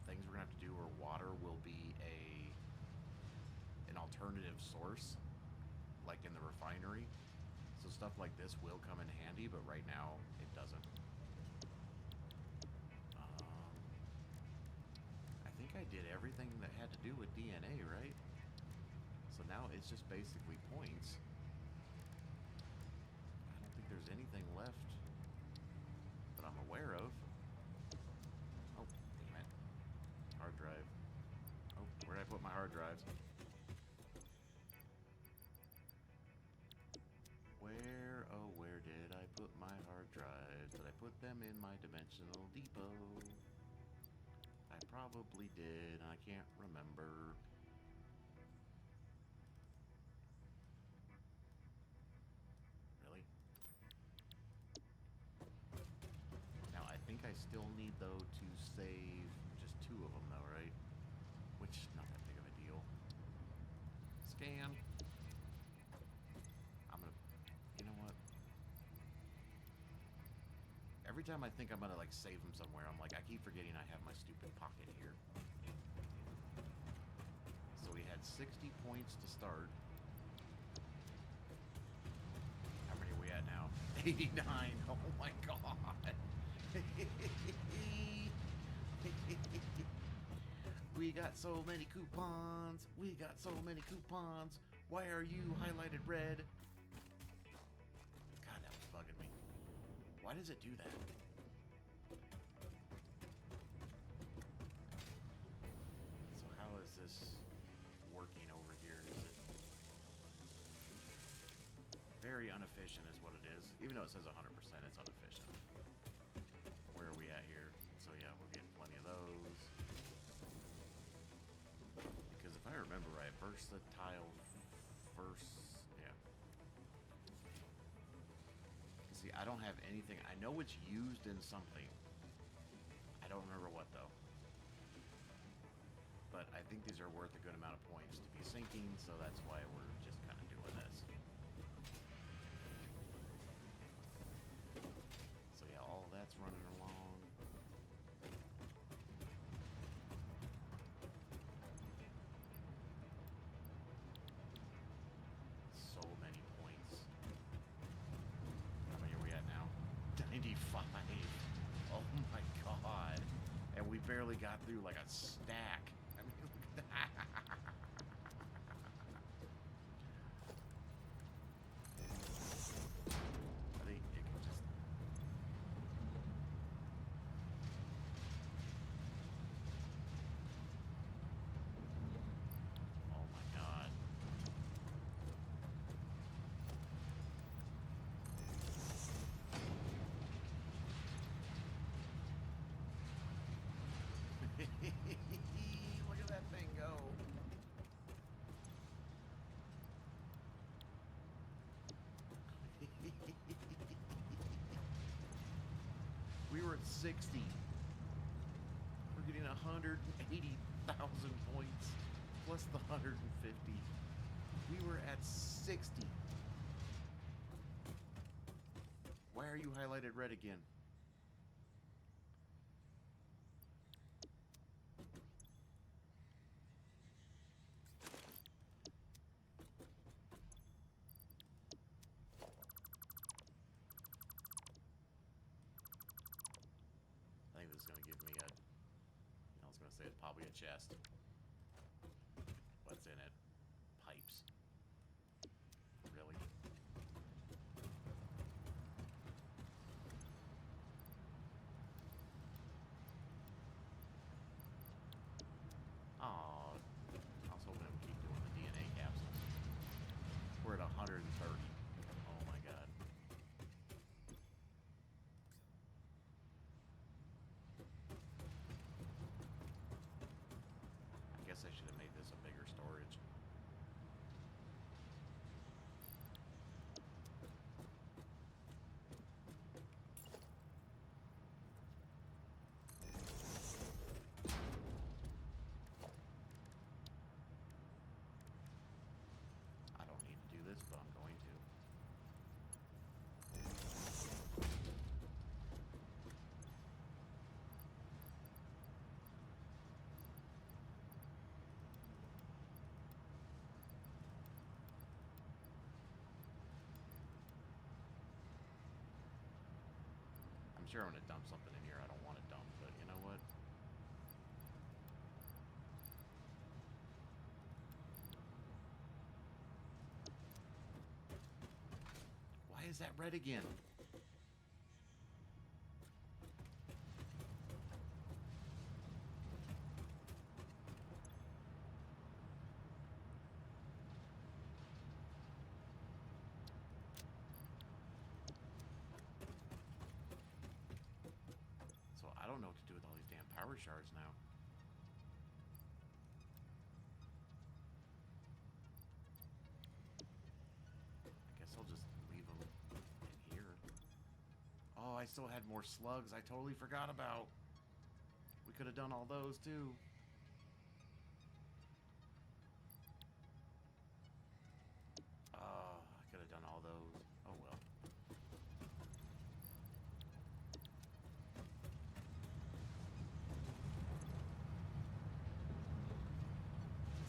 things we're going to have to do, or water will be an alternative source, like in the refinery. So stuff like this will come in handy, but right now it doesn't. I think I did everything that had to do with DNA, right? So now it's just basically points. I don't think there's anything left that I'm aware of. Oh, damn it. Hard drive. Oh, where did I put my hard drives? Where did I put my hard drives? Did I put them in my dimensional depot? I probably did. I can't remember. Really? Now, I think I still need, though, to save just 2 of them, though, right? Which is not that big of a deal. Scan. I'm gonna... You know what? Every time I think I'm gonna, like, save them somewhere, I'm like, I keep forgetting I have my stupid pocket here. So we had 60 points to start. How many are we at now? 89. Oh my god. We got so many coupons. We got so many coupons. Why are you highlighted red? God, that was bugging me. Why does it do that? So how is this working over here? Is it very inefficient is what it is. Even though it says 100%, it's inefficient. Where are we at here? So yeah, we're getting plenty of those. Because if I remember right, versatile first, yeah. See, I don't have anything. I know it's used in something. I don't remember what though. But I think these are worth a good amount of points to be sinking, so that's why we're just kind of doing this. So yeah, all that's running along. barely got through like a stack. I mean, look at that. I think it can just... Oh my god. Look at that thing go. We were at 60. We're getting 180,000 points plus the 150. We were at 60. Why are you highlighted red again? I think this is going to give me a... I was going to say it's probably a chest. What's in it? Pipes. Really? Aw. I was hoping it would keep doing the DNA capsules. We're at 130. Oh my god. I guess I should have made this a bigger storage. I don't need to do this, but I'm going to. I'm sure I'm going to dump something in here I don't want to dump, but you know what? Why is that red again? So I don't know what to do with all these damn power shards now. I guess I'll just leave them in here. Oh, I still had more slugs I totally forgot about. We could have done all those too. Oh, I could have done all those. Oh well.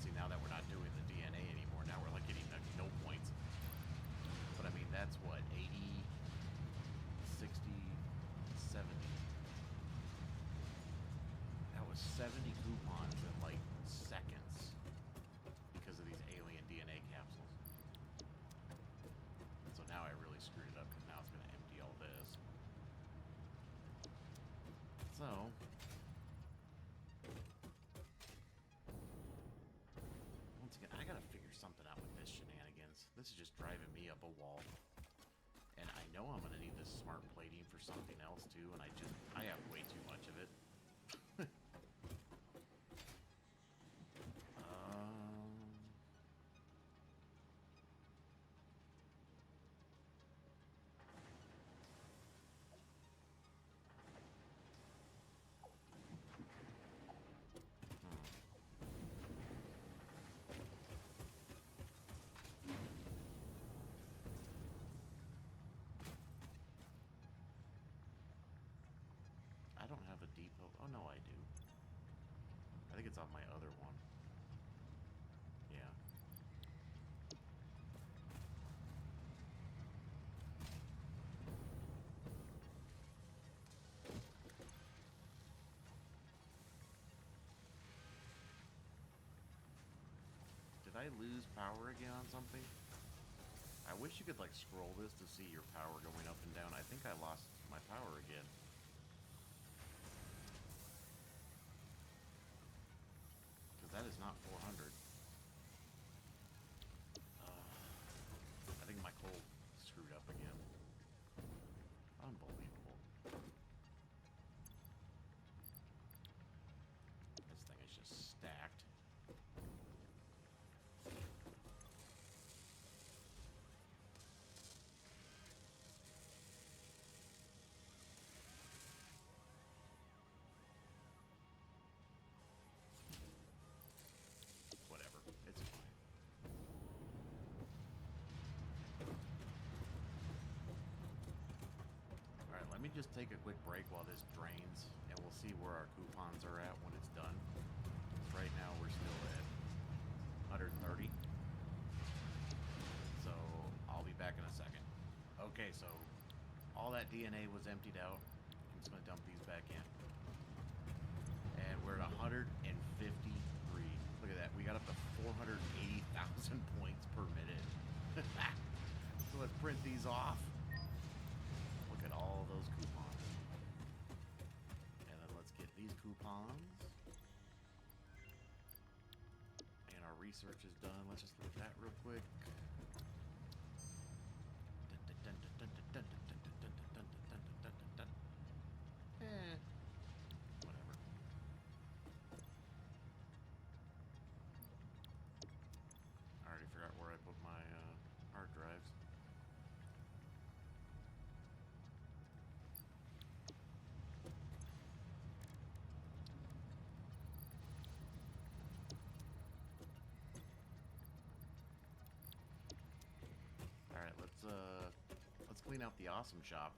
See, now that we're not doing the DNA anymore, now we're like getting no points. But I mean, that's what, 80, 60, 70. That was 70 coupons in like seconds because of these alien DNA capsules. So now I really screwed it up because now it's going to empty all this. So... once again, I gotta figure something out with this shenanigans. This is just driving me up a wall. And I know I'm gonna need this smart plating for something else too, and I have way too much of it. I don't have a depot. Oh no, I do. I think it's on my other one. Yeah. I lose power again on something? I wish you could like scroll this to see your power going up and down. I think I lost my power again. Because that is not 400. I think my coal screwed up again. Unbelievable. This thing is just stacked. Whatever. It's fine. Alright, let me just take a quick break while this drains, and we'll see where our coupons are at when it's done. Right now we're still at 130. So I'll be back in a second. Okay, so all that DNA was emptied out. I'm just going to dump these back in. And we're at 153. Look at that. We got up to 480,000 points per minute. So let's print these off. Look at all those coupons. And then let's get these coupons. And our research is done. Let's just look at that real quick. Whatever. I already forgot where I put my hard drives. All right, let's clean out the awesome shop.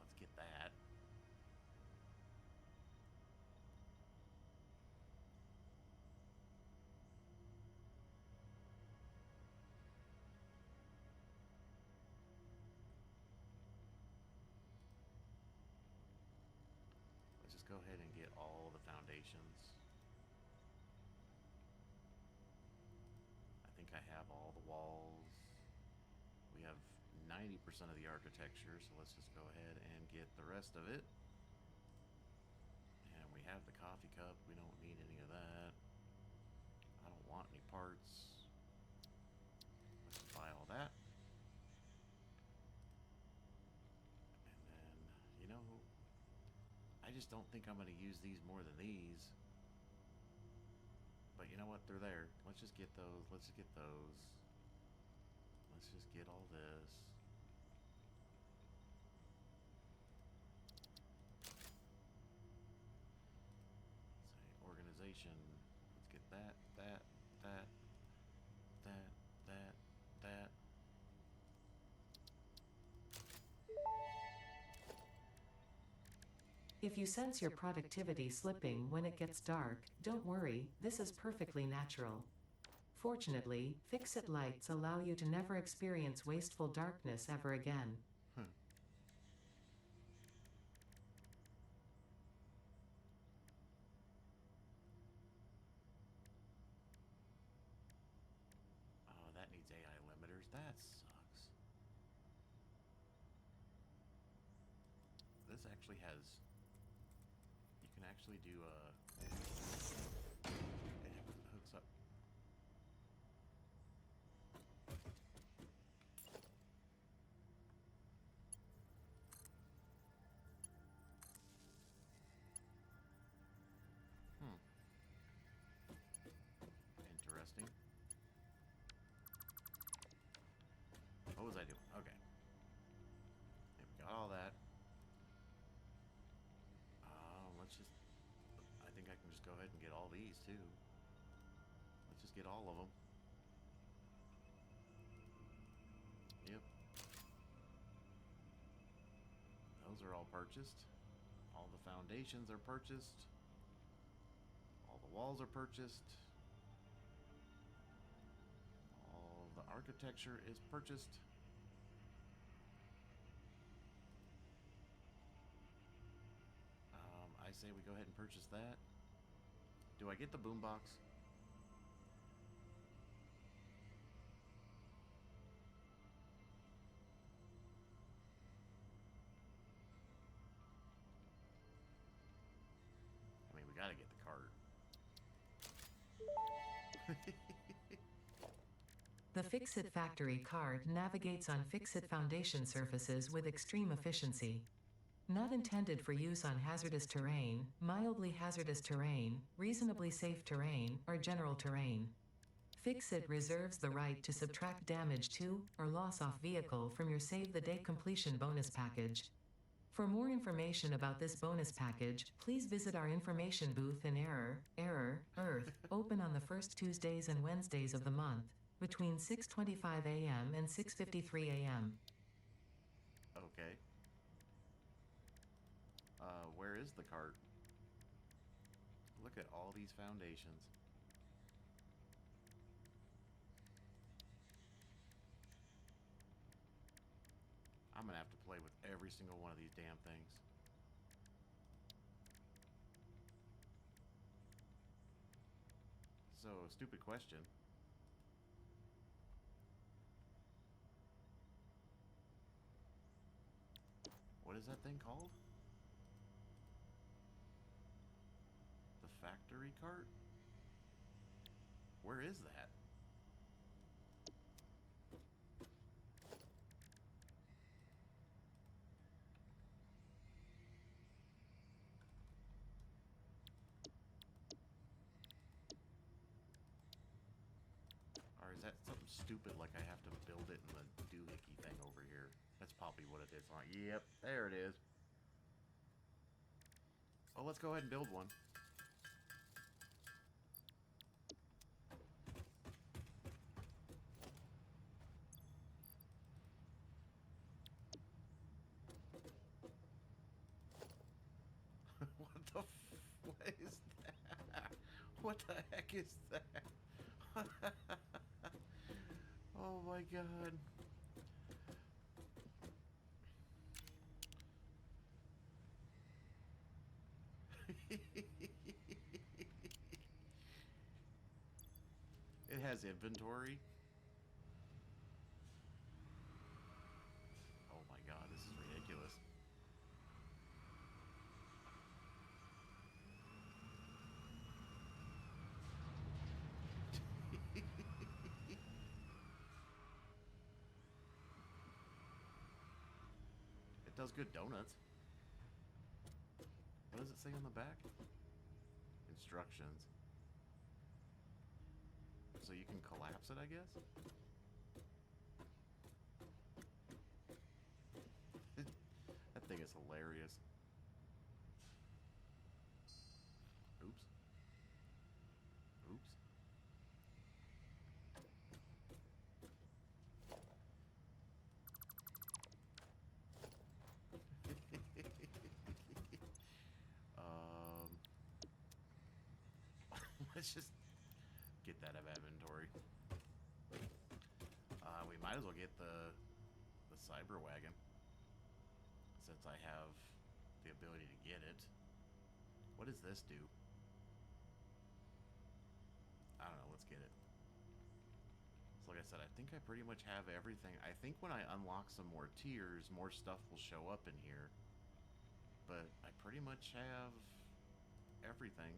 Let's get that. Let's just go ahead and get all the foundations. I think I have all the walls. We have 90% of the architecture, so let's just go ahead and get the rest of it. And we have the coffee cup. We don't need any of that. I don't want any parts. Let's just buy all that. And then, you know, I just don't think I'm going to use these more than these. But you know what? They're there. Let's just get those. Let's just get those. Let's just get all this. Say organization. Let's get that, that, that, that, that, that. If you sense your productivity slipping when it gets dark, don't worry, this is perfectly natural. Fortunately, fix-it lights allow you to never experience wasteful darkness ever again. Oh, that needs AI limiters. That sucks. This actually has... You can actually do it hooks up. Interesting. What was I doing? Okay. Okay, we got all that. Let's just... I think I can just go ahead and get all these, too. Let's just get all of them. Yep. Those are all purchased. All the foundations are purchased. All the walls are purchased. Architecture is purchased. I say we go ahead and purchase that. Do I get the boombox? I mean, we gotta get the cart. The Fix-It Factory card navigates on Fix-It foundation surfaces with extreme efficiency. Not intended for use on hazardous terrain, mildly hazardous terrain, reasonably safe terrain, or general terrain. Fix-It reserves the right to subtract damage to, or loss off vehicle from your Save the Day completion bonus package. For more information about this bonus package, please visit our information booth in Earth, open on the first Tuesdays and Wednesdays of the month, between 6:25 a.m. and 6:53 a.m. Okay. Where is the cart? Look at all these foundations. I'm gonna have to play with every single one of these damn things. So, stupid question. What is that thing called? The factory cart? Where is that? Or is that something stupid like I have to build it in the doohickey thing over here? That's probably what it is. Yep, there it is. Oh, let's go ahead and build one. What is that? What the heck is that? Oh my god. It has inventory. Oh my god, this is ridiculous. It does good donuts. What does it say on the back? Instructions. So you can collapse it, I guess? That thing is hilarious. Oops. Oops. Let's just get that out of inventory. We might as well get the cyber wagon since I have the ability to get it. What does this do? I don't know. Let's get it. So like I said, I think I pretty much have everything. I think when I unlock some more tiers, more stuff will show up in here. But I pretty much have everything.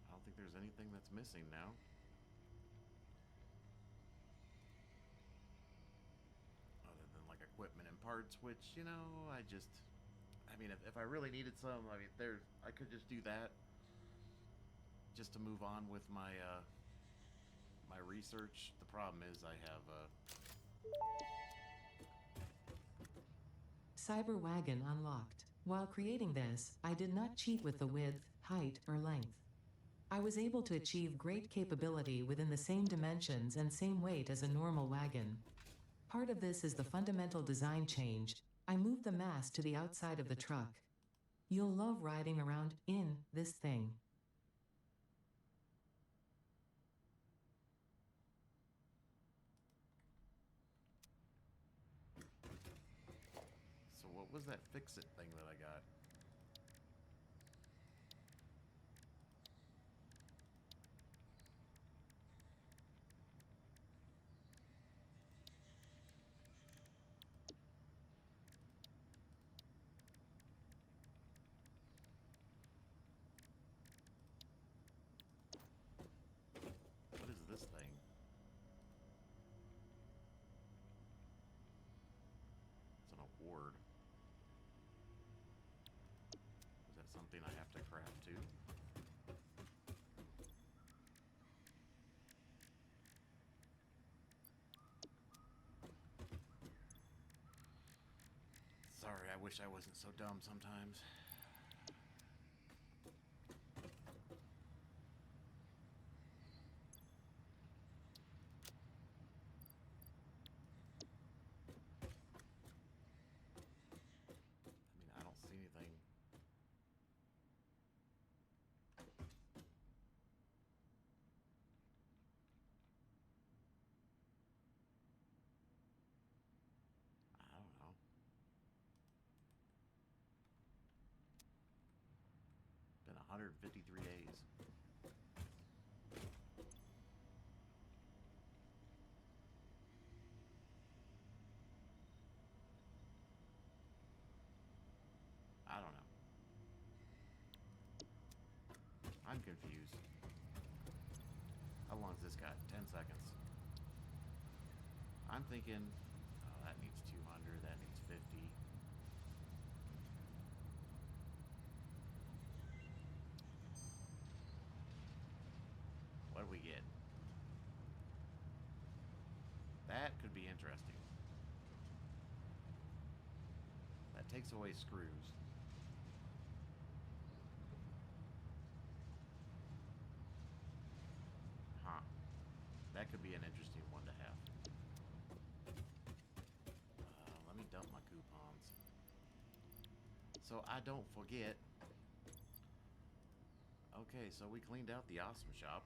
I don't think there's anything that's missing now. Other than like equipment and parts, which, you know, I mean, if I really needed some, I mean, I could just do that. Just to move on with my, my research. The problem is I have, Cyber wagon unlocked. While creating this, I did not cheat with the width, height, or length. I was able to achieve great capability within the same dimensions and same weight as a normal wagon. Part of this is the fundamental design change. I moved the mast to the outside of the truck. You'll love riding around in this thing. is that fix-it thing that I got? What is this thing? It's an award. Is that something I have to craft too? Sorry, I wish I wasn't so dumb sometimes. I mean, I don't see anything. I don't know. Been 153 days. I don't know. I'm confused. How long's this got? 10 seconds. I'm thinking, oh, that needs 200, that needs 50. What do we get? That could be interesting. That takes away screws. Huh. That could be an interesting one to have. Let me dump my coupons. So I don't forget. Okay, so we cleaned out the awesome shop.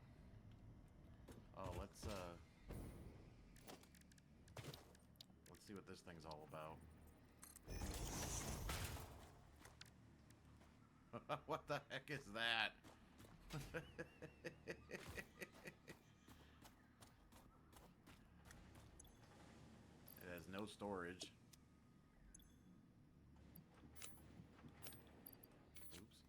Oh, let's see what this thing's all about. What the heck is that? It has no storage. Oops.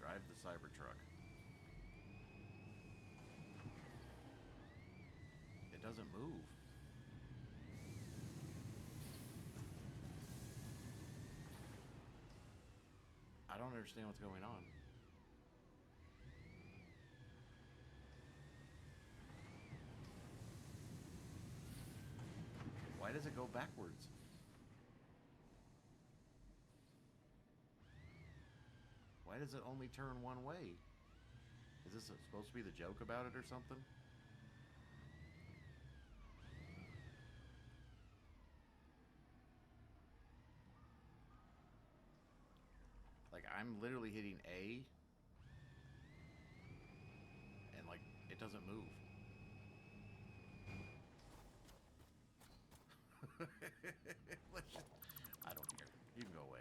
Drive the Cybertruck. It doesn't move. I don't understand what's going on. Why does it go backwards? Why does it only turn one way? Is this supposed to be the joke about it or something? Like, I'm literally hitting A, and, like, it doesn't move. I don't care. You can go away.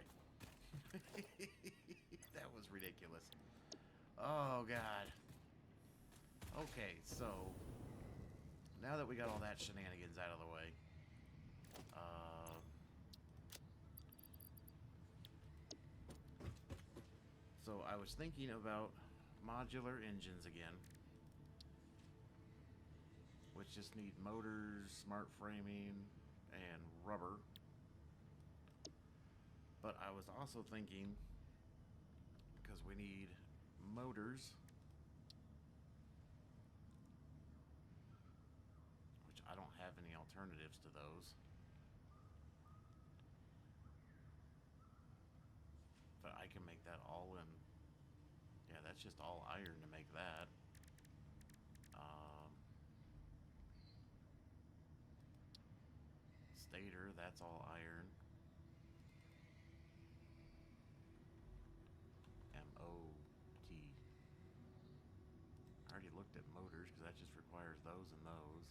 That was ridiculous. Oh, God. Okay, so now that we got all that shenanigans out of the way, so I was thinking about modular engines again, which just need motors, smart framing, and rubber. But I was also thinking, because we need motors, which I don't have any alternatives to those. But I can make that all in. Yeah, that's just all iron to make that. Stator, that's all iron. M-O-T. I already looked at motors because that just requires those and those.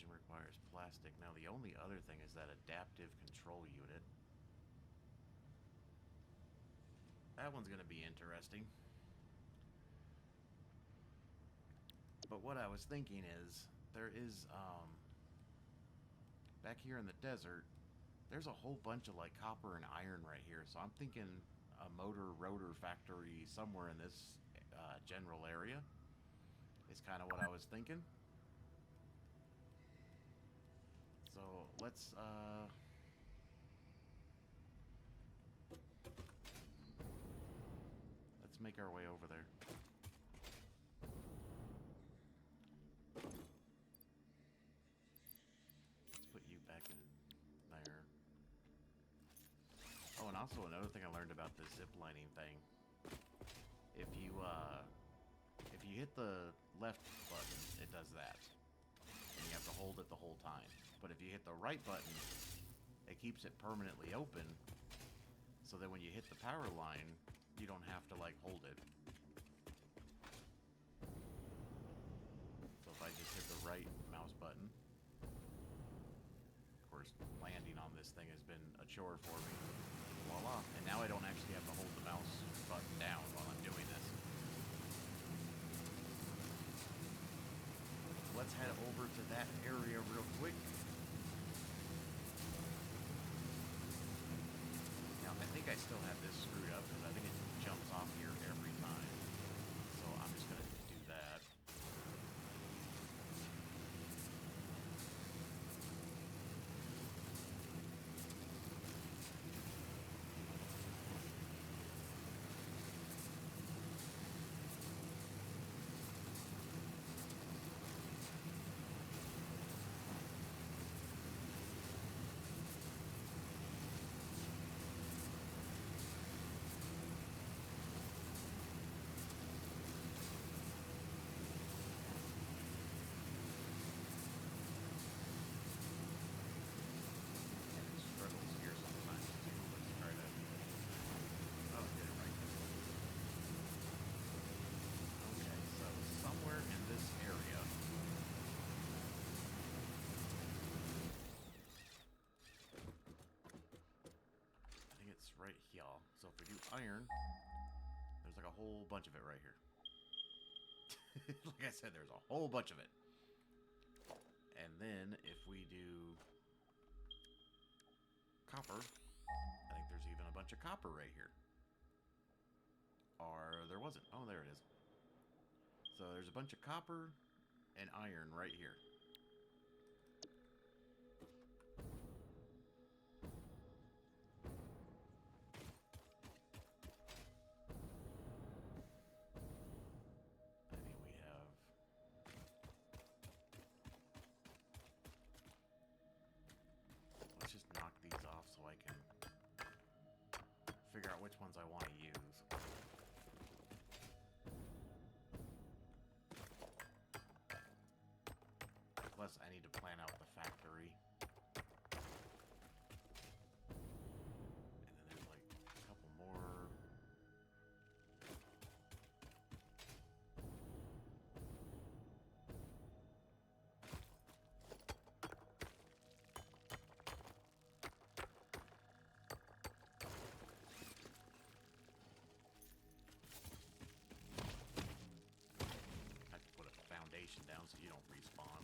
engine requires plastic. Now the only other thing is that adaptive control unit. That one's going to be interesting. But what I was thinking is, there is, back here in the desert, there's a whole bunch of, like, copper and iron right here. So I'm thinking a motor-rotor factory somewhere in this general area is kind of what I was thinking. So let's make our way over there. Let's put you back in there. Oh, and also another thing I learned about the zip lining thing. If you hit the left button, it does that. And you have to hold it the whole time. But if you hit the right button, it keeps it permanently open, so that when you hit the power line, you don't have to, like, hold it. So if I just hit the right mouse button, of course, landing on this thing has been a chore for me. Voila. And now I don't actually have to hold the mouse button down while I'm doing this. Let's head over to that area real quick. Now, I think I still have this screwed up because I think it jumps off here every time. So I'm just going to do that. Right here. So if we do iron, there's like a whole bunch of it right here. Like I said, there's a whole bunch of it. And then if we do copper, I think there's even a bunch of copper right here. Or there wasn't. Oh, there it is. So there's a bunch of copper and iron right here. Figure out which ones I want to use. Plus, I need to plan out the factory. And then there's like a couple more. Down so you don't respawn.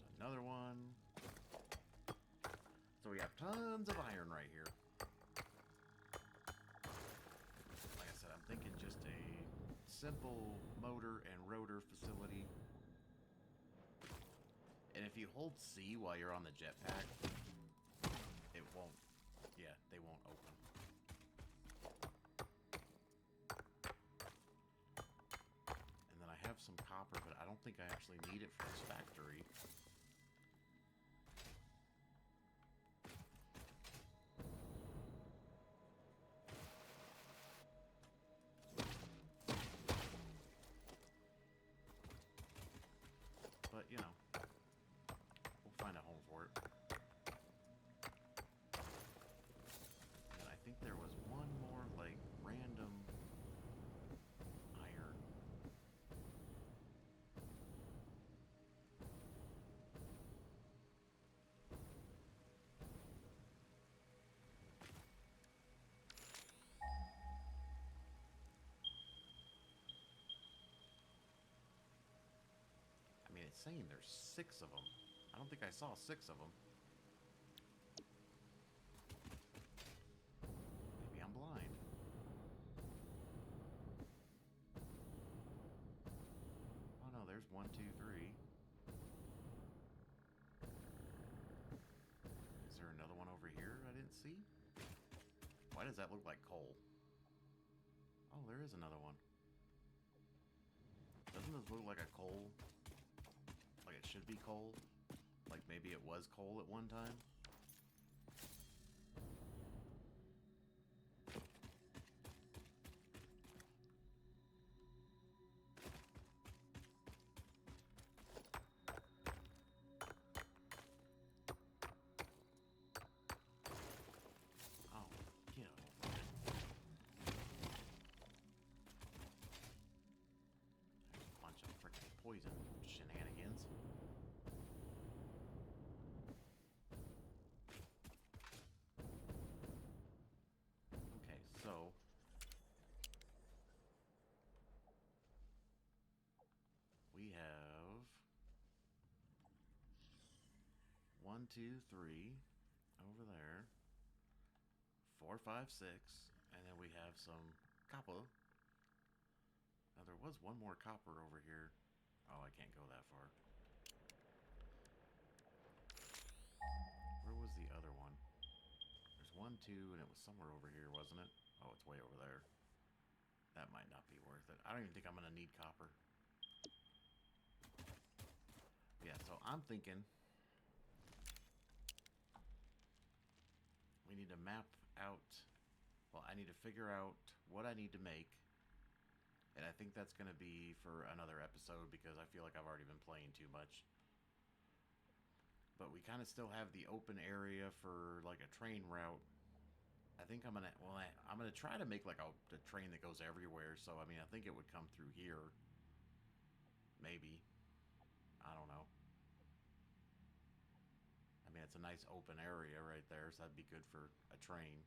There's another one. So we have tons of iron right here. Like I said, I'm thinking just a simple motor and rotor facility. And if you hold C while you're on the jetpack, it won't, yeah, they won't open. And then I have some copper, but I don't think I actually need it for this factory. But, you know, we'll find a home for it. And I think there was one saying there's 6 of them. I don't think I saw 6 of them. Maybe I'm blind. Oh no, there's 1, 2, 3. Is there another one over here I didn't see? Why does that look like coal? Oh, there is another one. Doesn't this look like a coal? Like it should be coal? Like maybe it was coal at one time? Oh, get over it. There's a bunch of freaking poison shenanigans. Okay, so we have 1, 2, 3 over there, 4, 5, 6, and then we have some copper. Now there was one more copper over here. Oh, I can't go that far. Where was the other one? There's 1, 2, and it was somewhere over here, wasn't it? Oh, it's way over there. That might not be worth it. I don't even think I'm gonna need copper. Yeah, so I'm thinking we need to map out. Well, I need to figure out what I need to make. And I think that's going to be for another episode because I feel like I've already been playing too much. But we kind of still have the open area for like a train route. I think I'm gonna, well, I'm gonna try to make like a train that goes everywhere. So I mean, I think it would come through here. Maybe. I don't know. I mean, it's a nice open area right there, so that'd be good for a train.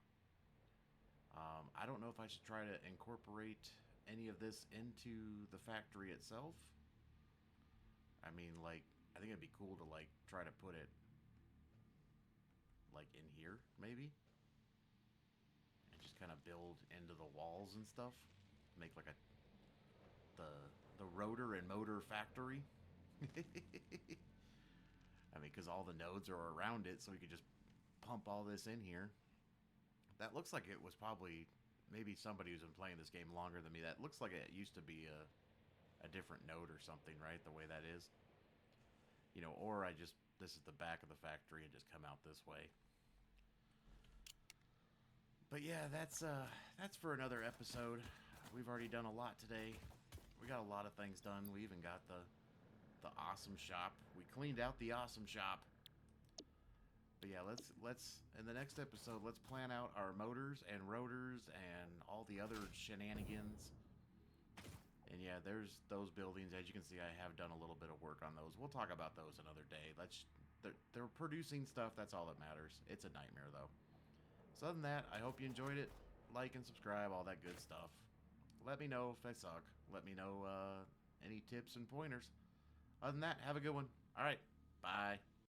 I don't know if I should try to incorporate any of this into the factory itself. I mean, like, I think it'd be cool to like try to put it like in here, maybe, and just kind of build into the walls and stuff. Make like the rotor and motor factory. I mean, because all the nodes are around it, so we could just pump all this in here. That looks like it was probably maybe somebody who's been playing this game longer than me. That looks like it used to be a different node or something, right? The way that is. You know, or this is the back of the factory and just come out this way. But yeah, that's for another episode. We've already done a lot today. We got a lot of things done. We even got the awesome shop. We cleaned out the awesome shop. But yeah, let's in the next episode, let's plan out our motors and rotors and all the other shenanigans. And yeah, there's those buildings. As you can see, I have done a little bit of work on those. We'll talk about those another day. They're producing stuff. That's all that matters. It's a nightmare though. So other than that, I hope you enjoyed it. Like and subscribe, all that good stuff. Let me know if I suck. Let me know any tips and pointers. Other than that, have a good one. All right, bye.